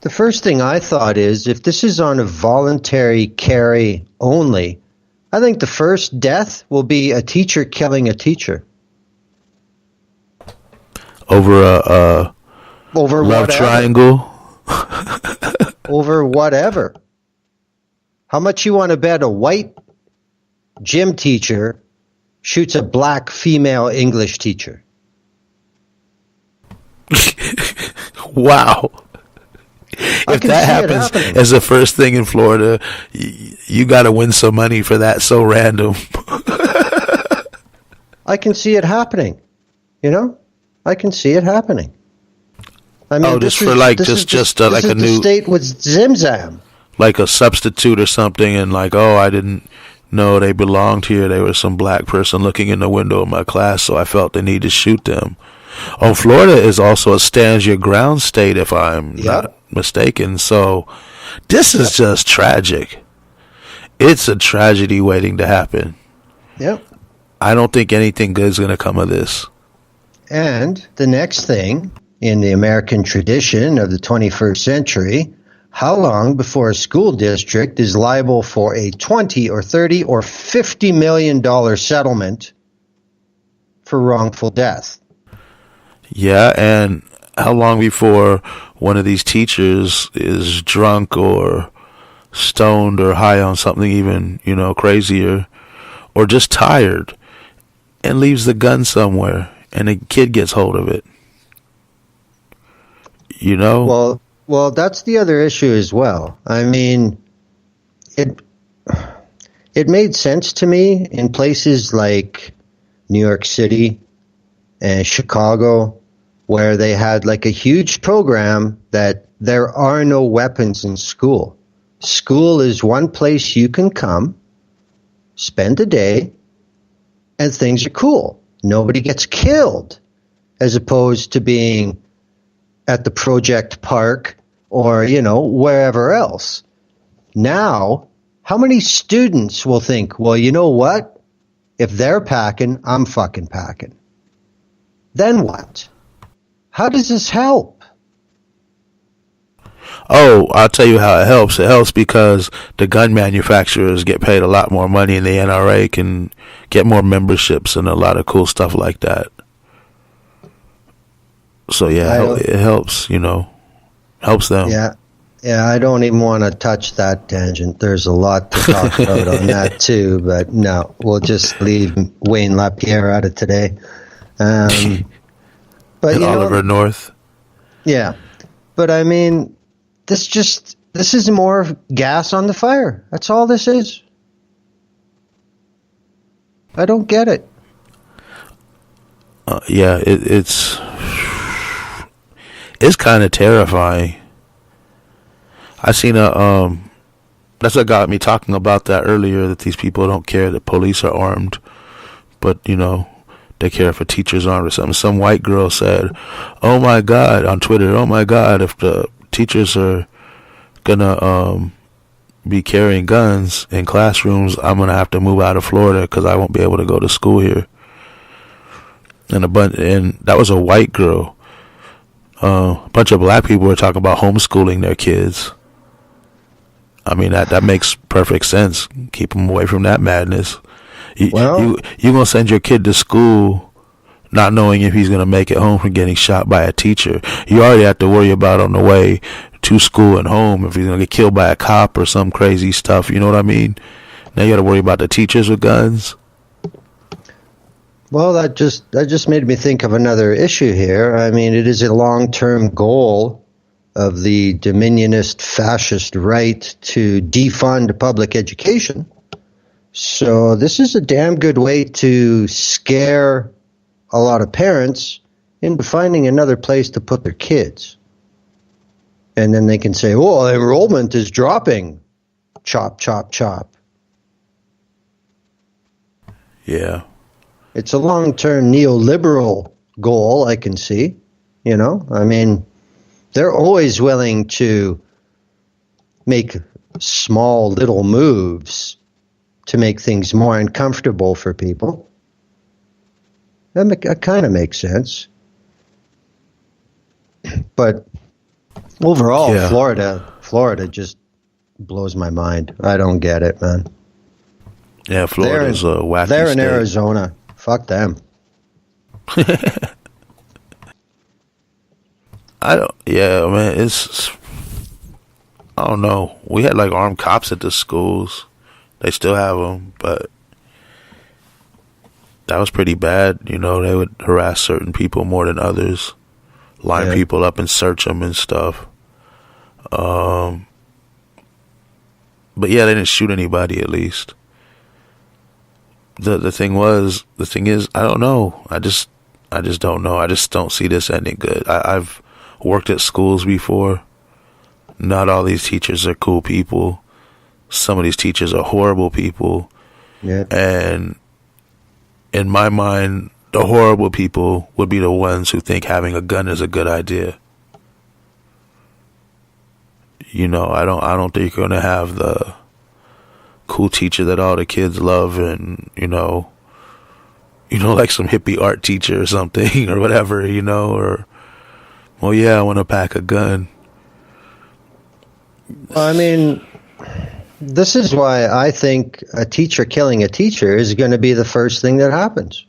The first thing I thought is if this is on a voluntary carry only, I think the first death will be a teacher killing a teacher. Over a love whatever. triangle? Over whatever. How much you want to bet a white gym teacher shoots a black female English teacher? Wow. If that happens as the first thing in Florida, you got to win some money for that. So random. I can see it happening. I can see it happening. I mean, just for like a new the state with Zimzam. Like a substitute or something, and like, oh, I didn't know they belonged here. They were some black person looking in the window of my class, so I felt the need to shoot them. Oh, Florida is also a stand your ground state, if I'm not mistaken. So this is just tragic. It's a tragedy waiting to happen. Yep. I don't think anything good is going to come of this. And the next thing in the American tradition of the 21st century, how long before a school district is liable for a $20 or $30 or $50 million settlement for wrongful death? Yeah, and how long before one of these teachers is drunk or stoned or high on something even, crazier, or just tired and leaves the gun somewhere and a kid gets hold of it? Well, that's the other issue as well. I mean, it made sense to me in places like New York City and Chicago, where they had like a huge program that there are no weapons in school. School is one place you can come, spend a day, and things are cool. Nobody gets killed, as opposed to being at the project park or, wherever else. Now, how many students will think, well, you know what? If they're packing, I'm fucking packing. Then what? How does this help? Oh, I'll tell you how it helps. It helps because the gun manufacturers get paid a lot more money and the NRA can get more memberships and a lot of cool stuff like that. So, yeah, it helps, helps them. Yeah, I don't even want to touch that tangent. There's a lot to talk about on that, too. But no, we'll just leave Wayne LaPierre out of today. But and Oliver North. Yeah. But, I mean, this is more gas on the fire. That's all this is. I don't get it. It's kind of terrifying. I seen that's what got me talking about that earlier, that these people don't care that police are armed, but they care if a teacher's armed or something. Some white girl said, oh my God, on Twitter, oh my God, if the teachers are gonna be carrying guns in classrooms, I'm gonna have to move out of Florida because I won't be able to go to school here. And that was a white girl. A bunch of black people were talking about homeschooling their kids. I mean, that makes perfect sense. Keep them away from that madness. You gonna send your kid to school not knowing if he's gonna make it home from getting shot by a teacher. You already have to worry about on the way to school and home if he's gonna get killed by a cop or some crazy stuff. You know what I mean? Now you got to worry about the teachers with guns. Well, that just made me think of another issue here. I mean, it is a long-term goal of the dominionist fascist right to defund public education. So this is a damn good way to scare a lot of parents into finding another place to put their kids. And then they can say, well, enrollment is dropping. Chop, chop, chop. Yeah. It's a long-term neoliberal goal, I can see. I mean, they're always willing to make small little moves to make things more uncomfortable for people. That kind of makes sense. But overall, yeah. Florida just blows my mind. I don't get it, man. Yeah, Florida's a wacky They're in state. Arizona. Fuck them. I don't know. We had like armed cops at the schools. They still have them, but that was pretty bad. They would harass certain people more than others, line people up and search them and stuff. But yeah, they didn't shoot anybody at least. the thing is, I don't know. I just don't know. I just don't see this ending good. I've worked at schools before. Not all these teachers are cool people. Some of these teachers are horrible people. Yeah. And in my mind, the horrible people would be the ones who think having a gun is a good idea. You know, I don't think you're gonna have the cool teacher that all the kids love, and you know, like some hippie art teacher or something or whatever, you know, or, well, yeah, I want to pack a gun. I mean, this is why I think a teacher killing a teacher is going to be the first thing that happens.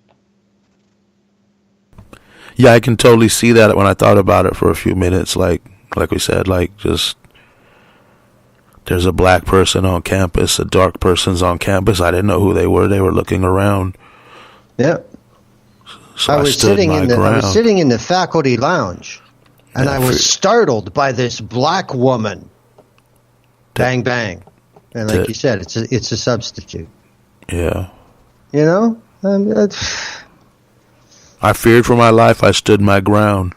Yeah, I can totally see that when I thought about it for a few minutes. Like we said, like, just there's a black person on campus, a dark person's on campus. I didn't know who they were. They were looking around. Yeah. So I was sitting in the faculty lounge, and I was startled by this black woman. Bang bang, and like you said, it's a substitute. Yeah. You know, I feared for my life. I stood my ground.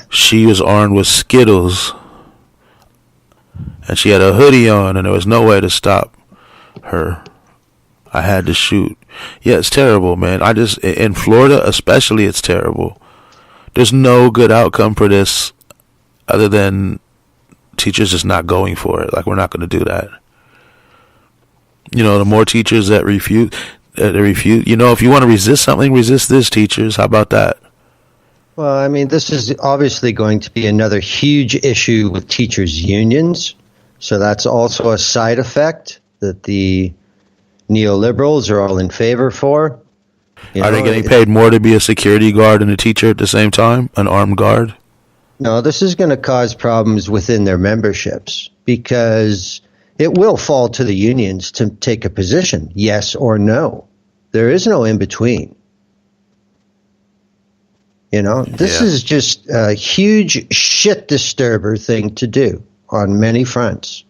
She was armed with Skittles, and she had a hoodie on, and there was no way to stop her. I had to shoot. Yeah, it's terrible, man. In Florida especially, it's terrible. There's no good outcome for this other than teachers just not going for it. Like, we're not going to do that. You know, the more teachers that refute, you know, if you want to resist something, resist this, teachers. How about that? Well, I mean, this is obviously going to be another huge issue with teachers' unions. So that's also a side effect that the neoliberals are all in favor for. Are they getting paid more to be a security guard and a teacher at the same time? An armed guard? No, this is going to cause problems within their memberships because it will fall to the unions to take a position, yes or no. There is no in between. You know, this is just a huge shit disturber thing to do on many fronts.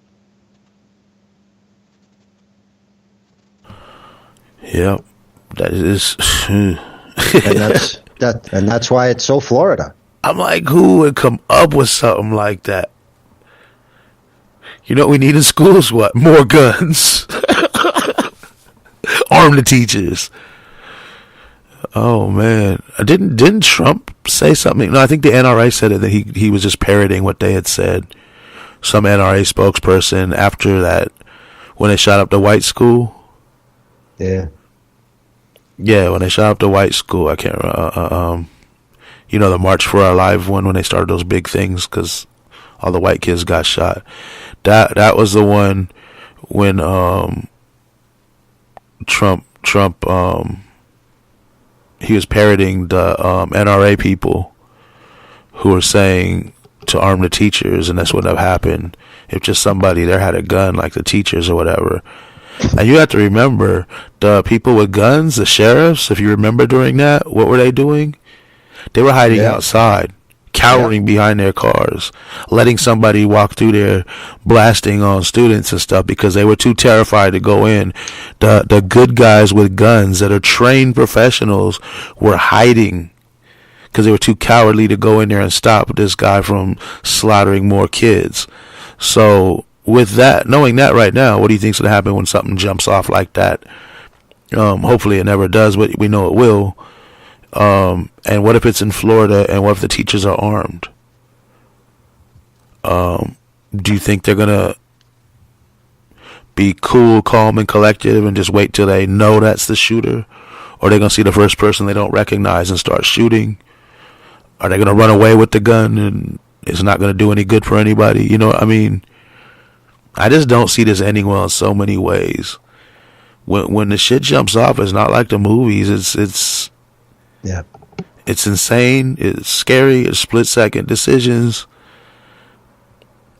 Yep. That is, and that's why it's so Florida. I'm like, who would come up with something like that? You know what we need in schools? What? More guns. Arm the teachers. Oh man, didn't Trump say something? No, I think the NRA said it, that he was just parroting what they had said. Some NRA spokesperson after that, when they shot up the white school. Yeah. Yeah, when they shot up the white school, I can't remember. You know, the March for Our Lives one, when they started those big things because all the white kids got shot. That was the one when Trump he was parroting the NRA people who were saying to arm the teachers, and that's what would have happened if just somebody there had a gun, like the teachers or whatever. And you have to remember, the people with guns, the sheriffs, if you remember during that, what were they doing? They were hiding outside, cowering behind their cars, letting somebody walk through there, blasting on students and stuff because they were too terrified to go in. The good guys with guns that are trained professionals were hiding because they were too cowardly to go in there and stop this guy from slaughtering more kids. So with that, knowing that right now, what do you think's going to happen when something jumps off like that? Hopefully it never does, but we know it will. And what if it's in Florida, and what if the teachers are armed? Do you think they're going to be cool, calm, and collective and just wait till they know that's the shooter? Or are they going to see the first person they don't recognize and start shooting? Are they going to run away with the gun and it's not going to do any good for anybody? You know what I mean? I just don't see this ending well in so many ways. When the shit jumps off, it's not like the movies. It's insane. It's scary. It's split-second decisions,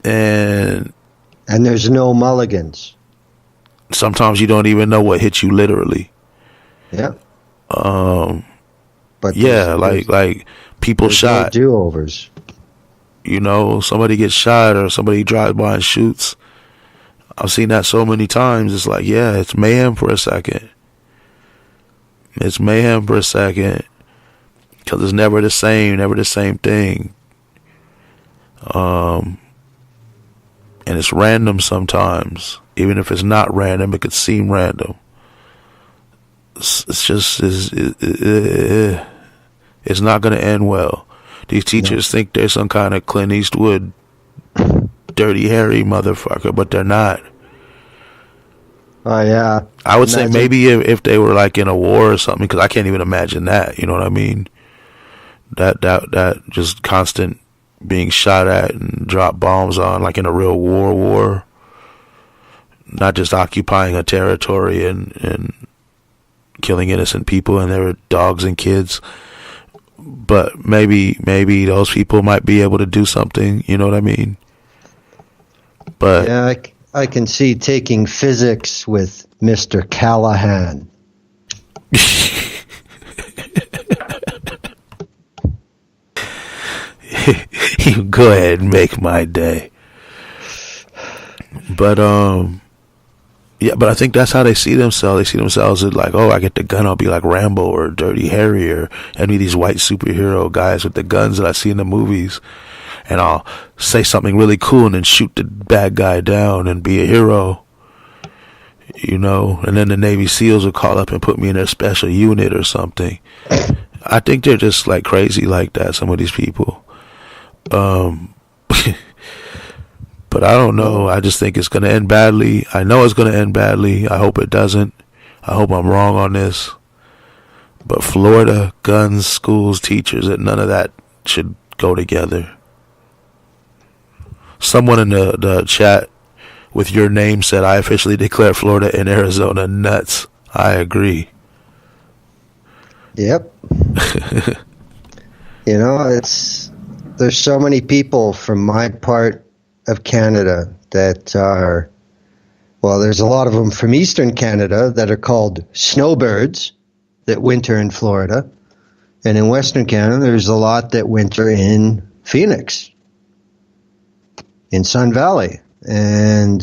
and there's no mulligans. Sometimes you don't even know what hit you literally. Yeah. But yeah, like people shot. No do-overs. You know, somebody gets shot or somebody drives by and shoots. I've seen that so many times. It's like, yeah, it's mayhem for a second. It's mayhem for a second. Because it's never the same thing. And it's random sometimes. Even if it's not random, it could seem random. It's just, it's not going to end well. These teachers think they're some kind of Clint Eastwood, Dirty Harry motherfucker, but they're not. Oh, yeah. I would say maybe if they were like in a war or something, because I can't even imagine that. You know what I mean? That just constant being shot at and drop bombs on, like in a real war. Not just occupying a territory and killing innocent people, and there were dogs and kids. But maybe those people might be able to do something. You know what I mean? But yeah, I can see taking physics with Mr. Callahan. You go ahead and make my day. But yeah, but I think that's how they see themselves. They see themselves as like, oh, I get the gun, I'll be like Rambo or Dirty Harry or any of these white superhero guys with the guns that I see in the movies. And I'll say something really cool and then shoot the bad guy down and be a hero. You know, and then the Navy SEALs will call up and put me in their special unit or something. I think they're just like crazy like that, some of these people. But I don't know. I just think it's going to end badly. I know it's going to end badly. I hope it doesn't. I hope I'm wrong on this. But Florida, guns, schools, teachers, and none of that should go together. Someone in the chat with your name said, I officially declare Florida and Arizona nuts. I agree. Yep. You know, there's so many people from my part of Canada that are, well, there's a lot of them from Eastern Canada that are called snowbirds that winter in Florida. And in Western Canada, there's a lot that winter in Phoenix, in Sun Valley. And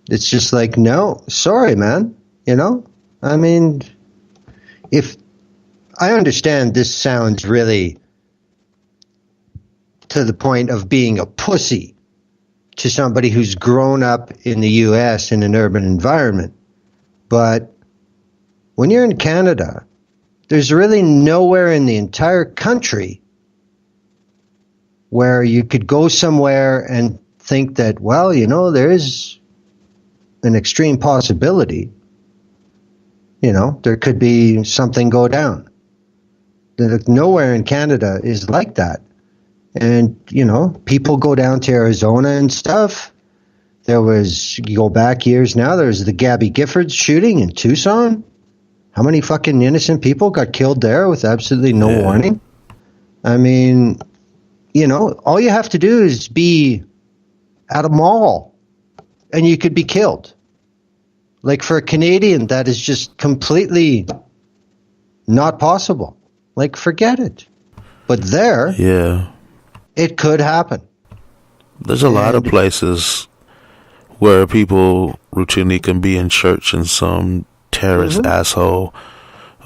it's just like, no, sorry, man. You know, I mean, if I understand this sounds really to the point of being a pussy to somebody who's grown up in the U.S. in an urban environment. But when you're in Canada, there's really nowhere in the entire country where you could go somewhere and think that, well, you know, there is an extreme possibility, you know, there could be something go down. Nowhere in Canada is like that. And, you know, people go down to Arizona and stuff. There was, you go back years now, there's the Gabby Giffords shooting in Tucson. How many fucking innocent people got killed there with absolutely no warning? I mean, you know, all you have to do is be at a mall and you could be killed. Like for a Canadian, that is just completely not possible. Like, forget it. But there, it could happen. There's a lot of places where people routinely can be in church and some terrorist asshole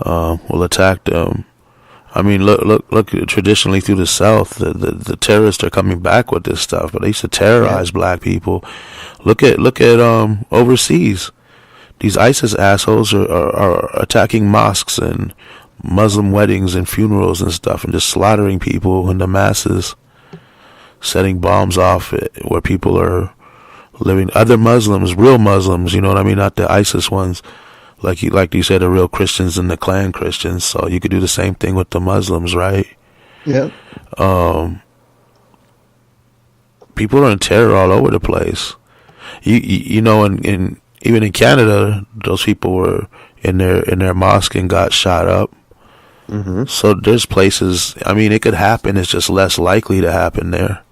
will attack them. I mean, look. Traditionally through the South, the terrorists are coming back with this stuff, but they used to terrorize black people. Look at overseas. These ISIS assholes are attacking mosques and Muslim weddings and funerals and stuff, and just slaughtering people in the masses, setting bombs off where people are living. Other Muslims, real Muslims, you know what I mean, not the ISIS ones. Like you said, the real Christians and the clan Christians. So you could do the same thing with the Muslims, right? Yeah. People are in terror all over the place. You know, in even in Canada, those people were in their mosque and got shot up. Mm-hmm. So there's places. I mean, it could happen. It's just less likely to happen there.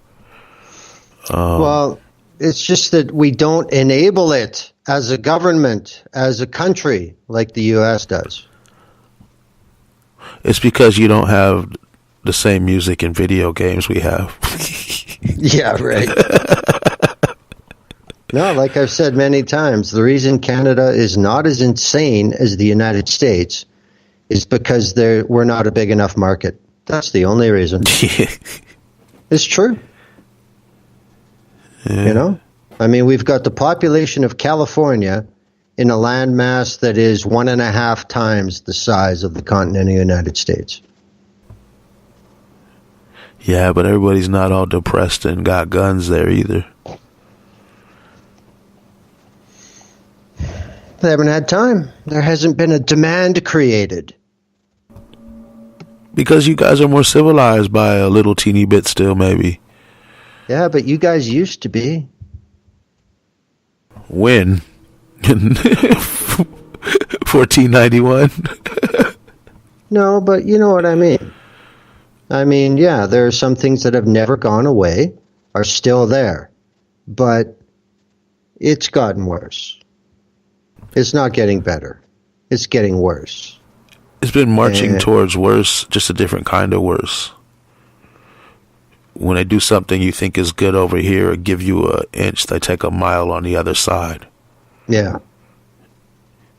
Well, it's just that we don't enable it as a government, as a country, like the U.S. does. It's because you don't have the same music and video games we have. Yeah, right. No, like I've said many times, the reason Canada is not as insane as the United States is because we're not a big enough market. That's the only reason. It's true. Yeah. You know? I mean, we've got the population of California in a landmass that is 1.5 times the size of the continental United States. Yeah, but everybody's not all depressed and got guns there either. They haven't had time. There hasn't been a demand created. Because you guys are more civilized by a little teeny bit still, maybe. Yeah, but you guys used to be. When? 1491? No, but you know what I mean. I mean, yeah, there are some things that have never gone away, are still there. But it's gotten worse. It's not getting better. It's getting worse. It's been marching towards worse, just a different kind of worse. When they do something you think is good over here or give you an inch, they take a mile on the other side. Yeah.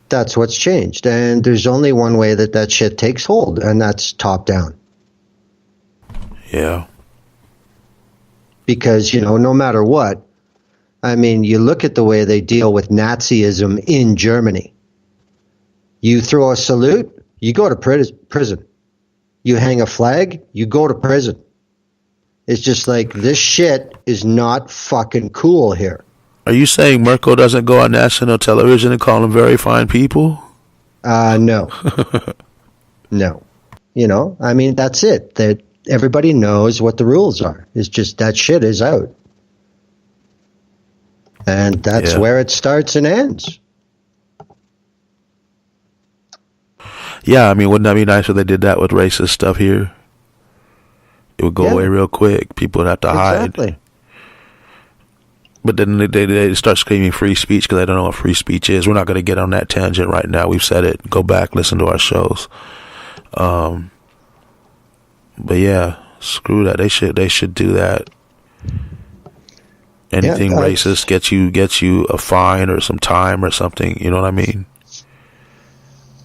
That's what's changed. And there's only one way that shit takes hold, and that's top down. Yeah. Because, you know, no matter what, I mean, you look at the way they deal with Nazism in Germany. You throw a salute, you go to prison. You hang a flag, you go to prison. It's just like, this shit is not fucking cool here. Are you saying Merkel doesn't go on national television and call them very fine people? No. No. You know, I mean, that's it. That everybody knows what the rules are. It's just that shit is out. And that's where it starts and ends. Yeah, I mean, wouldn't that be nice if they did that with racist stuff here? It would go away real quick. People would have to hide. But then they start screaming free speech because they don't know what free speech is. We're not going to get on that tangent right now. We've said it. Go back, listen to our shows. But yeah, screw that. They should do that. Anything racist gets you a fine or some time or something. You know what I mean?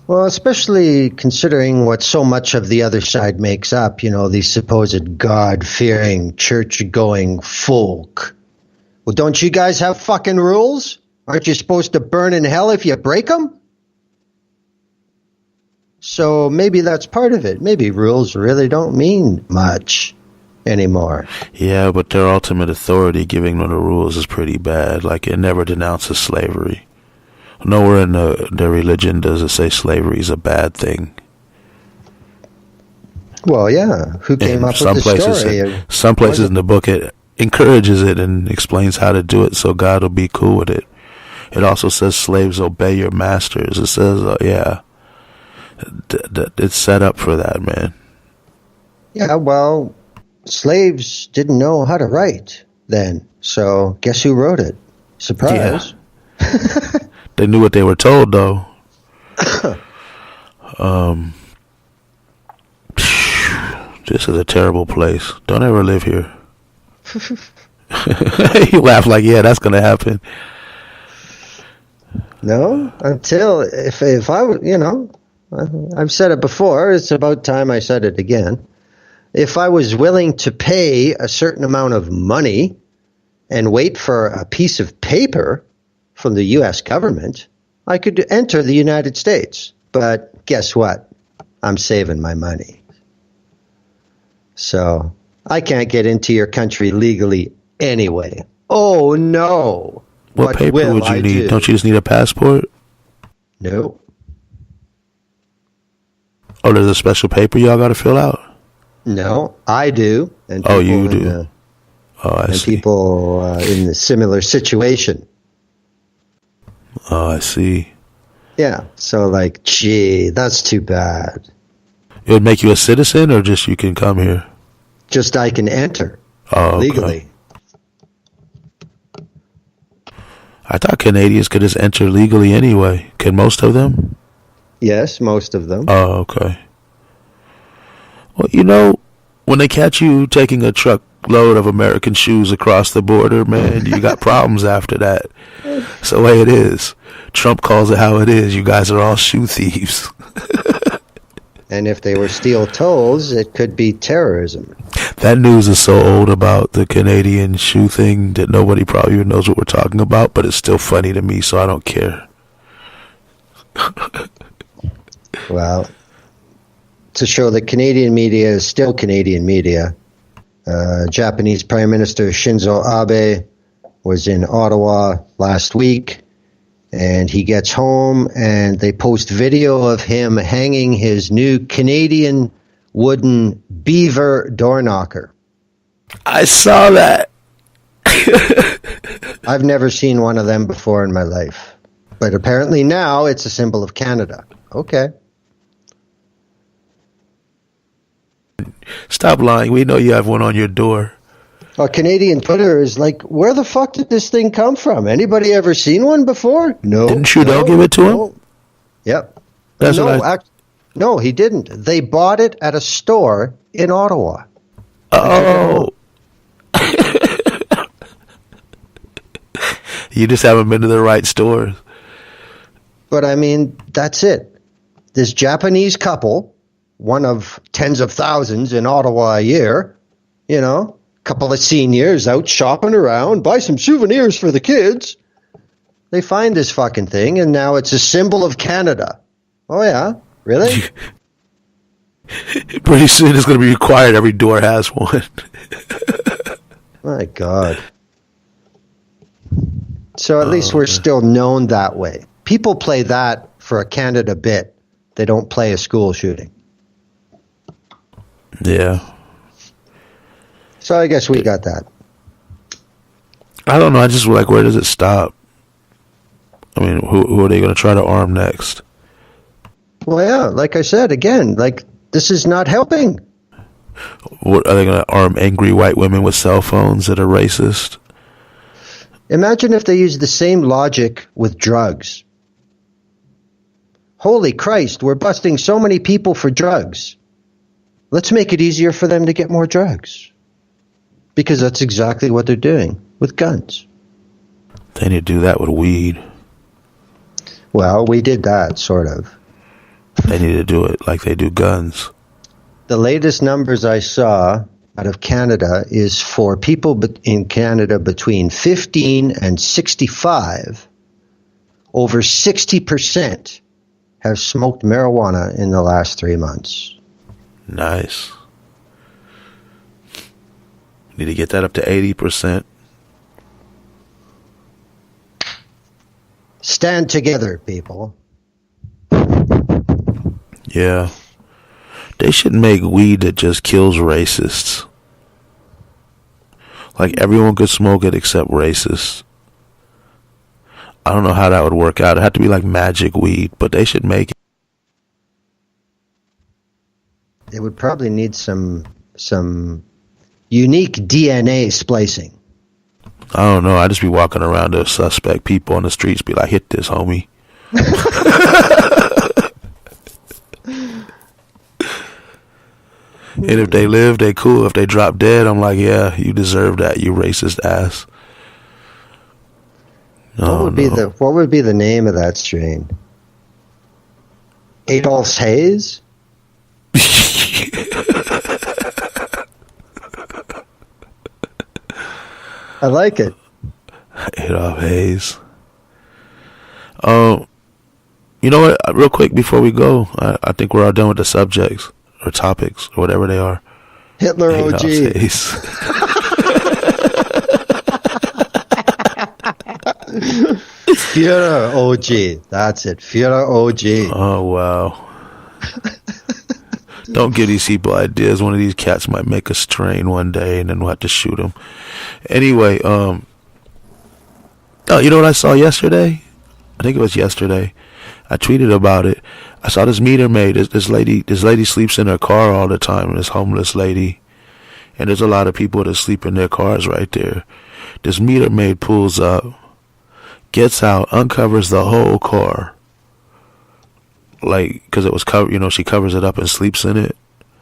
Well, especially considering what so much of the other side makes up, you know, these supposed God-fearing, church-going folk. Well, don't you guys have fucking rules? Aren't you supposed to burn in hell if you break them? So maybe that's part of it. Maybe rules really don't mean much anymore. Yeah, but their ultimate authority giving them the rules is pretty bad. Like, it never denounces slavery. Nowhere in their religion does it say slavery is a bad thing. Well, yeah. Who came up with the story? Some places in the book it encourages it and explains how to do it so God will be cool with it. It also says slaves obey your masters. It says, it's set up for that, man. Yeah, well, slaves didn't know how to write then. So guess who wrote it? Surprise. Yeah. They knew what they were told, though. This is a terrible place. Don't ever live here. You laugh like, yeah, that's going to happen. No, until if I, you know, I've said it before. It's about time I said it again. If I was willing to pay a certain amount of money and wait for a piece of paper from the U.S. government, I could enter the United States. But guess what? I'm saving my money. So I can't get into your country legally anyway. Oh, no. What paper would you need? Don't you just need a passport? No. Oh, there's a special paper y'all got to fill out? No, I do. And you do? I see. People in a similar situation. Oh, I see. Yeah, so like, gee, that's too bad. It would make you a citizen, or just you can come here? Just I can enter legally. I thought Canadians could just enter legally anyway. Can most of them? Yes, most of them. Oh, okay. Well, you know, when they catch you taking a truck truckload of American shoes across the border, man, you got problems after that. It's the way it is. Trump calls it how it is. You guys are all shoe thieves. And if they were steel toes, it could be terrorism. That news is so old about the Canadian shoe thing that nobody probably even knows what we're talking about, but it's still funny to me, so I don't care. Well, to show that Canadian media is still Canadian media, Japanese Prime Minister Shinzo Abe was in Ottawa last week, and he gets home and they post video of him hanging his new Canadian wooden beaver door knocker. I saw that. I've never seen one of them before in my life, but apparently now it's a symbol of Canada. Okay. Stop lying. We know you have one on your door. Canadian Twitter is like, where the fuck did this thing come from? Anybody ever seen one before? No. Didn't Trudeau give it to him? Yep. That's No, he didn't. They bought it at a store in Ottawa. Oh. You just haven't been to the right stores. But I mean, that's it. This Japanese couple, one of tens of thousands in Ottawa a year, you know, couple of seniors out shopping around, buy some souvenirs for the kids. They find this fucking thing, and now it's a symbol of Canada. Oh, yeah? Really? Pretty soon it's going to be required every door has one. My God. So at least we're still known that way. People play that for a Canada bit. They don't play a school shooting. Yeah. So I guess we got that. I don't know. I just like, where does it stop? I mean, who are they going to try to arm next? Well, yeah, like I said, again, like, this is not helping. What, are they going to arm angry white women with cell phones that are racist? Imagine if they used the same logic with drugs. Holy Christ, we're busting so many people for drugs. Let's make it easier for them to get more drugs. Because that's exactly what they're doing with guns. They need to do that with weed. Well, we did that, sort of. They need to do it like they do guns. The latest numbers I saw out of Canada is for people in Canada between 15 and 65, over 60% have smoked marijuana in the last 3 months. Nice. Need to get that up to 80%. Stand together, people. Yeah. They should make weed that just kills racists. Like, everyone could smoke it except racists. I don't know how that would work out. It'd have to be like magic weed, but they should make it. It would probably need some unique DNA splicing. I don't know. I'd just be walking around to suspect people on the streets, be like, hit this, homie. And if they live, they cool. If they drop dead, I'm like, yeah, you deserve that, you racist ass. What would be the name of that strain? Adolph's Haze? I like it. Adolf Hayes. You know what? Real quick before we go, I think we're all done with the subjects or topics or whatever they are. Hitler Adolf OG. Hayes. Führer OG. That's it. Führer OG. Oh, wow. Don't give these people ideas. One of these cats might make a strain one day and then we'll have to shoot him. Anyway, oh, you know what I saw yesterday? I think it was yesterday. I tweeted about it. I saw this meter maid. This lady sleeps in her car all the time. This homeless lady. And there's a lot of people that sleep in their cars right there. This meter maid pulls up, gets out, uncovers the whole car. Like, because it was covered, you know, she covers it up and sleeps in it.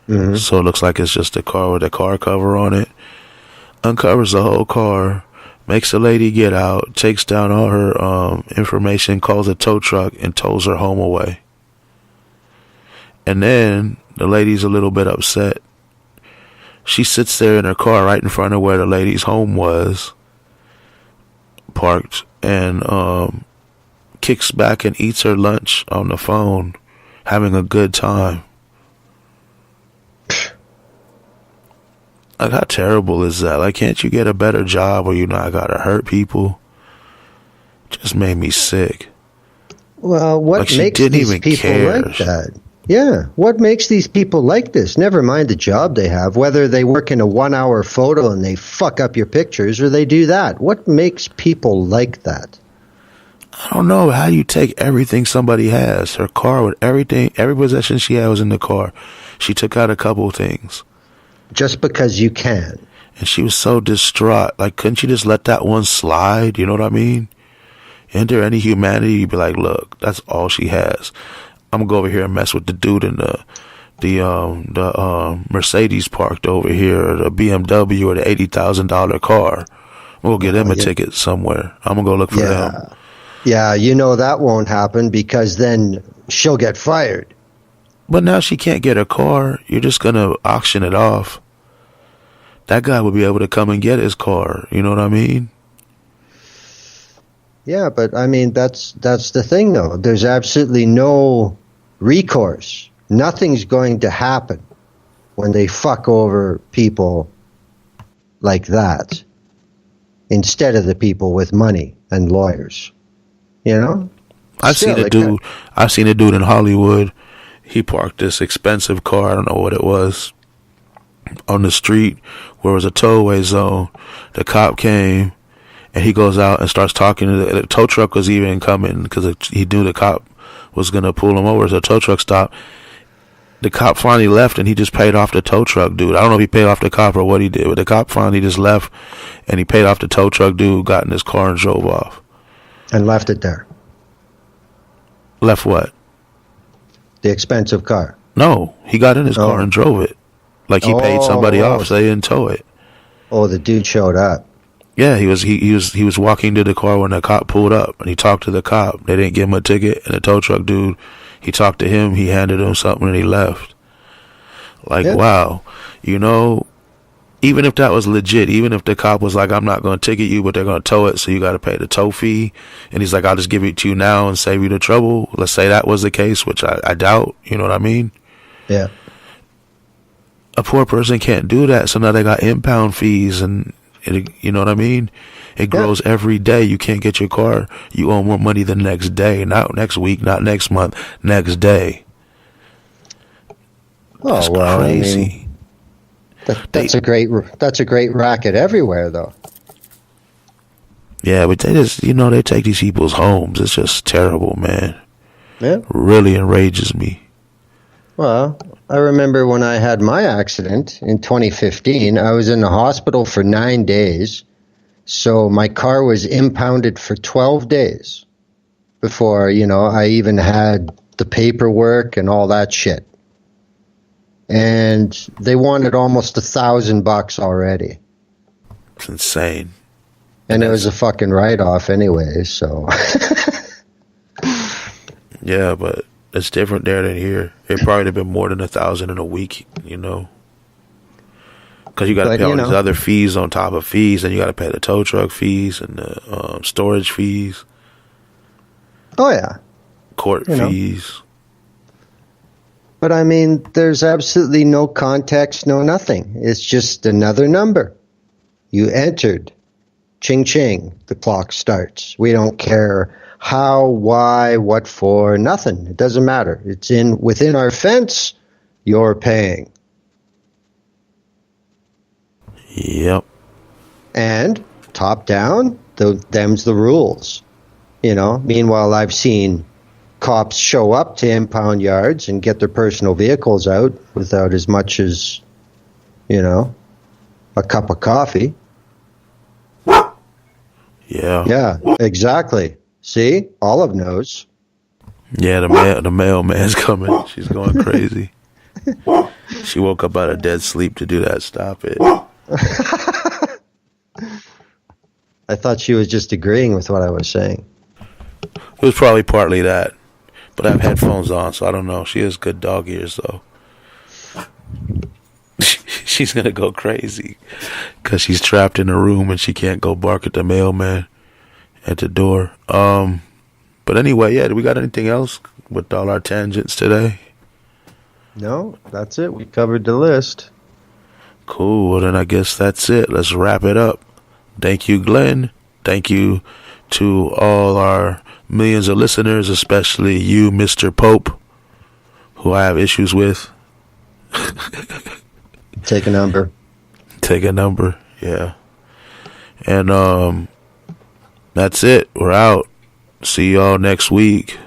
Mm-hmm. So it looks like it's just a car with a car cover on it. uncovers the whole car, makes the lady get out, takes down all her information, calls a tow truck, and tows her home away. And then the lady's a little bit upset. She sits there in her car right in front of where the lady's home was parked, and kicks back and eats her lunch on the phone, having a good time. Like, how terrible is that? Like, can't you get a better job where you not gotta hurt people? Just made me sick. Well, what like, makes these people like that? Yeah, what makes these people like this? Never mind the job they have, whether they work in a 1 hour photo and they fuck up your pictures or they do that. What makes people like that? I don't know. How do you take everything somebody has? Her car with everything, every possession she had was in the car. She took out a couple of things. Just because you can. And she was so distraught. Like, couldn't you just let that one slide? You know what I mean? Isn't there any humanity? You'd be like, look, that's all she has. I'm gonna go over here and mess with the dude in the Mercedes parked over here, or the BMW, or the $80,000 car. We'll get him a ticket somewhere. I'm gonna go look for them. Yeah, you know that won't happen because then she'll get fired. But now she can't get her car. You're just gonna auction it off. That guy would be able to come and get his car. You know what I mean? Yeah, but I mean that's the thing though. There's absolutely no recourse. Nothing's going to happen when they fuck over people like that instead of the people with money and lawyers. You know? I've seen a dude in Hollywood. He parked this expensive car, I don't know what it was, on the street where it was a towaway zone. The cop came and he goes out and starts talking to the tow truck was even coming because he knew the cop was going to pull him over. So the tow truck stopped. The cop finally left and he just paid off the tow truck dude. I don't know if he paid off the cop or what he did, but the cop finally just left and he paid off the tow truck dude, got in his car and drove off. And left it there. Left what? The expensive car. No, he got in his car and drove it. Like he paid somebody off so they didn't tow it. Oh, the dude showed up. Yeah, he was walking to the car when the cop pulled up, and he talked to the cop. They didn't give him a ticket, and the tow truck dude, he talked to him, he handed him something, and he left. Like, wow, you know, even if that was legit, even if the cop was like, I'm not going to ticket you, but they're going to tow it, so you got to pay the tow fee, and he's like, I'll just give it to you now and save you the trouble. Let's say that was the case, which I doubt, you know what I mean? Yeah. A poor person can't do that, so now they got impound fees, and you know what I mean? It grows every day. You can't get your car. You owe more money the next day, not next week, not next month, next day. That's crazy. I mean, that's a great racket everywhere, though. Yeah, but they just, you know, they take these people's homes. It's just terrible, man. Yeah. Really enrages me. Well, I remember when I had my accident in 2015, I was in the hospital for 9 days. So my car was impounded for 12 days before, you know, I even had the paperwork and all that shit. And they wanted almost $1,000 already. It's insane. And it was a fucking write-off anyway, so. Yeah, but it's different there than here. It probably would have been more than $1,000 in a week, you know. Because you got to pay all these other fees on top of fees, and you got to pay the tow truck fees and the storage fees. Oh, yeah. Court fees. But, I mean, there's absolutely no context, no nothing. It's just another number. You entered. Ching, ching. The clock starts. We don't care how, why, what for, nothing. It doesn't matter. It's within our fence, you're paying. Yep. And top down, them's the rules. You know, meanwhile, I've seen cops show up to impound yards and get their personal vehicles out without as much as, you know, a cup of coffee. Yeah. Yeah, exactly. See? Olive knows. Yeah, the mailman's coming. She's going crazy. She woke up out of dead sleep to do that. Stop it. I thought she was just agreeing with what I was saying. It was probably partly that. But I have headphones on, so I don't know. She has good dog ears, though. She's going to go crazy because she's trapped in a room and she can't go bark at the mailman at the door. But anyway, yeah, do we got anything else with all our tangents today? No, that's it. We covered the list. Cool. Well, then I guess that's it. Let's wrap it up. Thank you, Glenn. Thank you to all our millions of listeners, especially you, Mr. Pope, who I have issues with. Take a number. Take a number, yeah. And that's it. We're out. See y'all next week.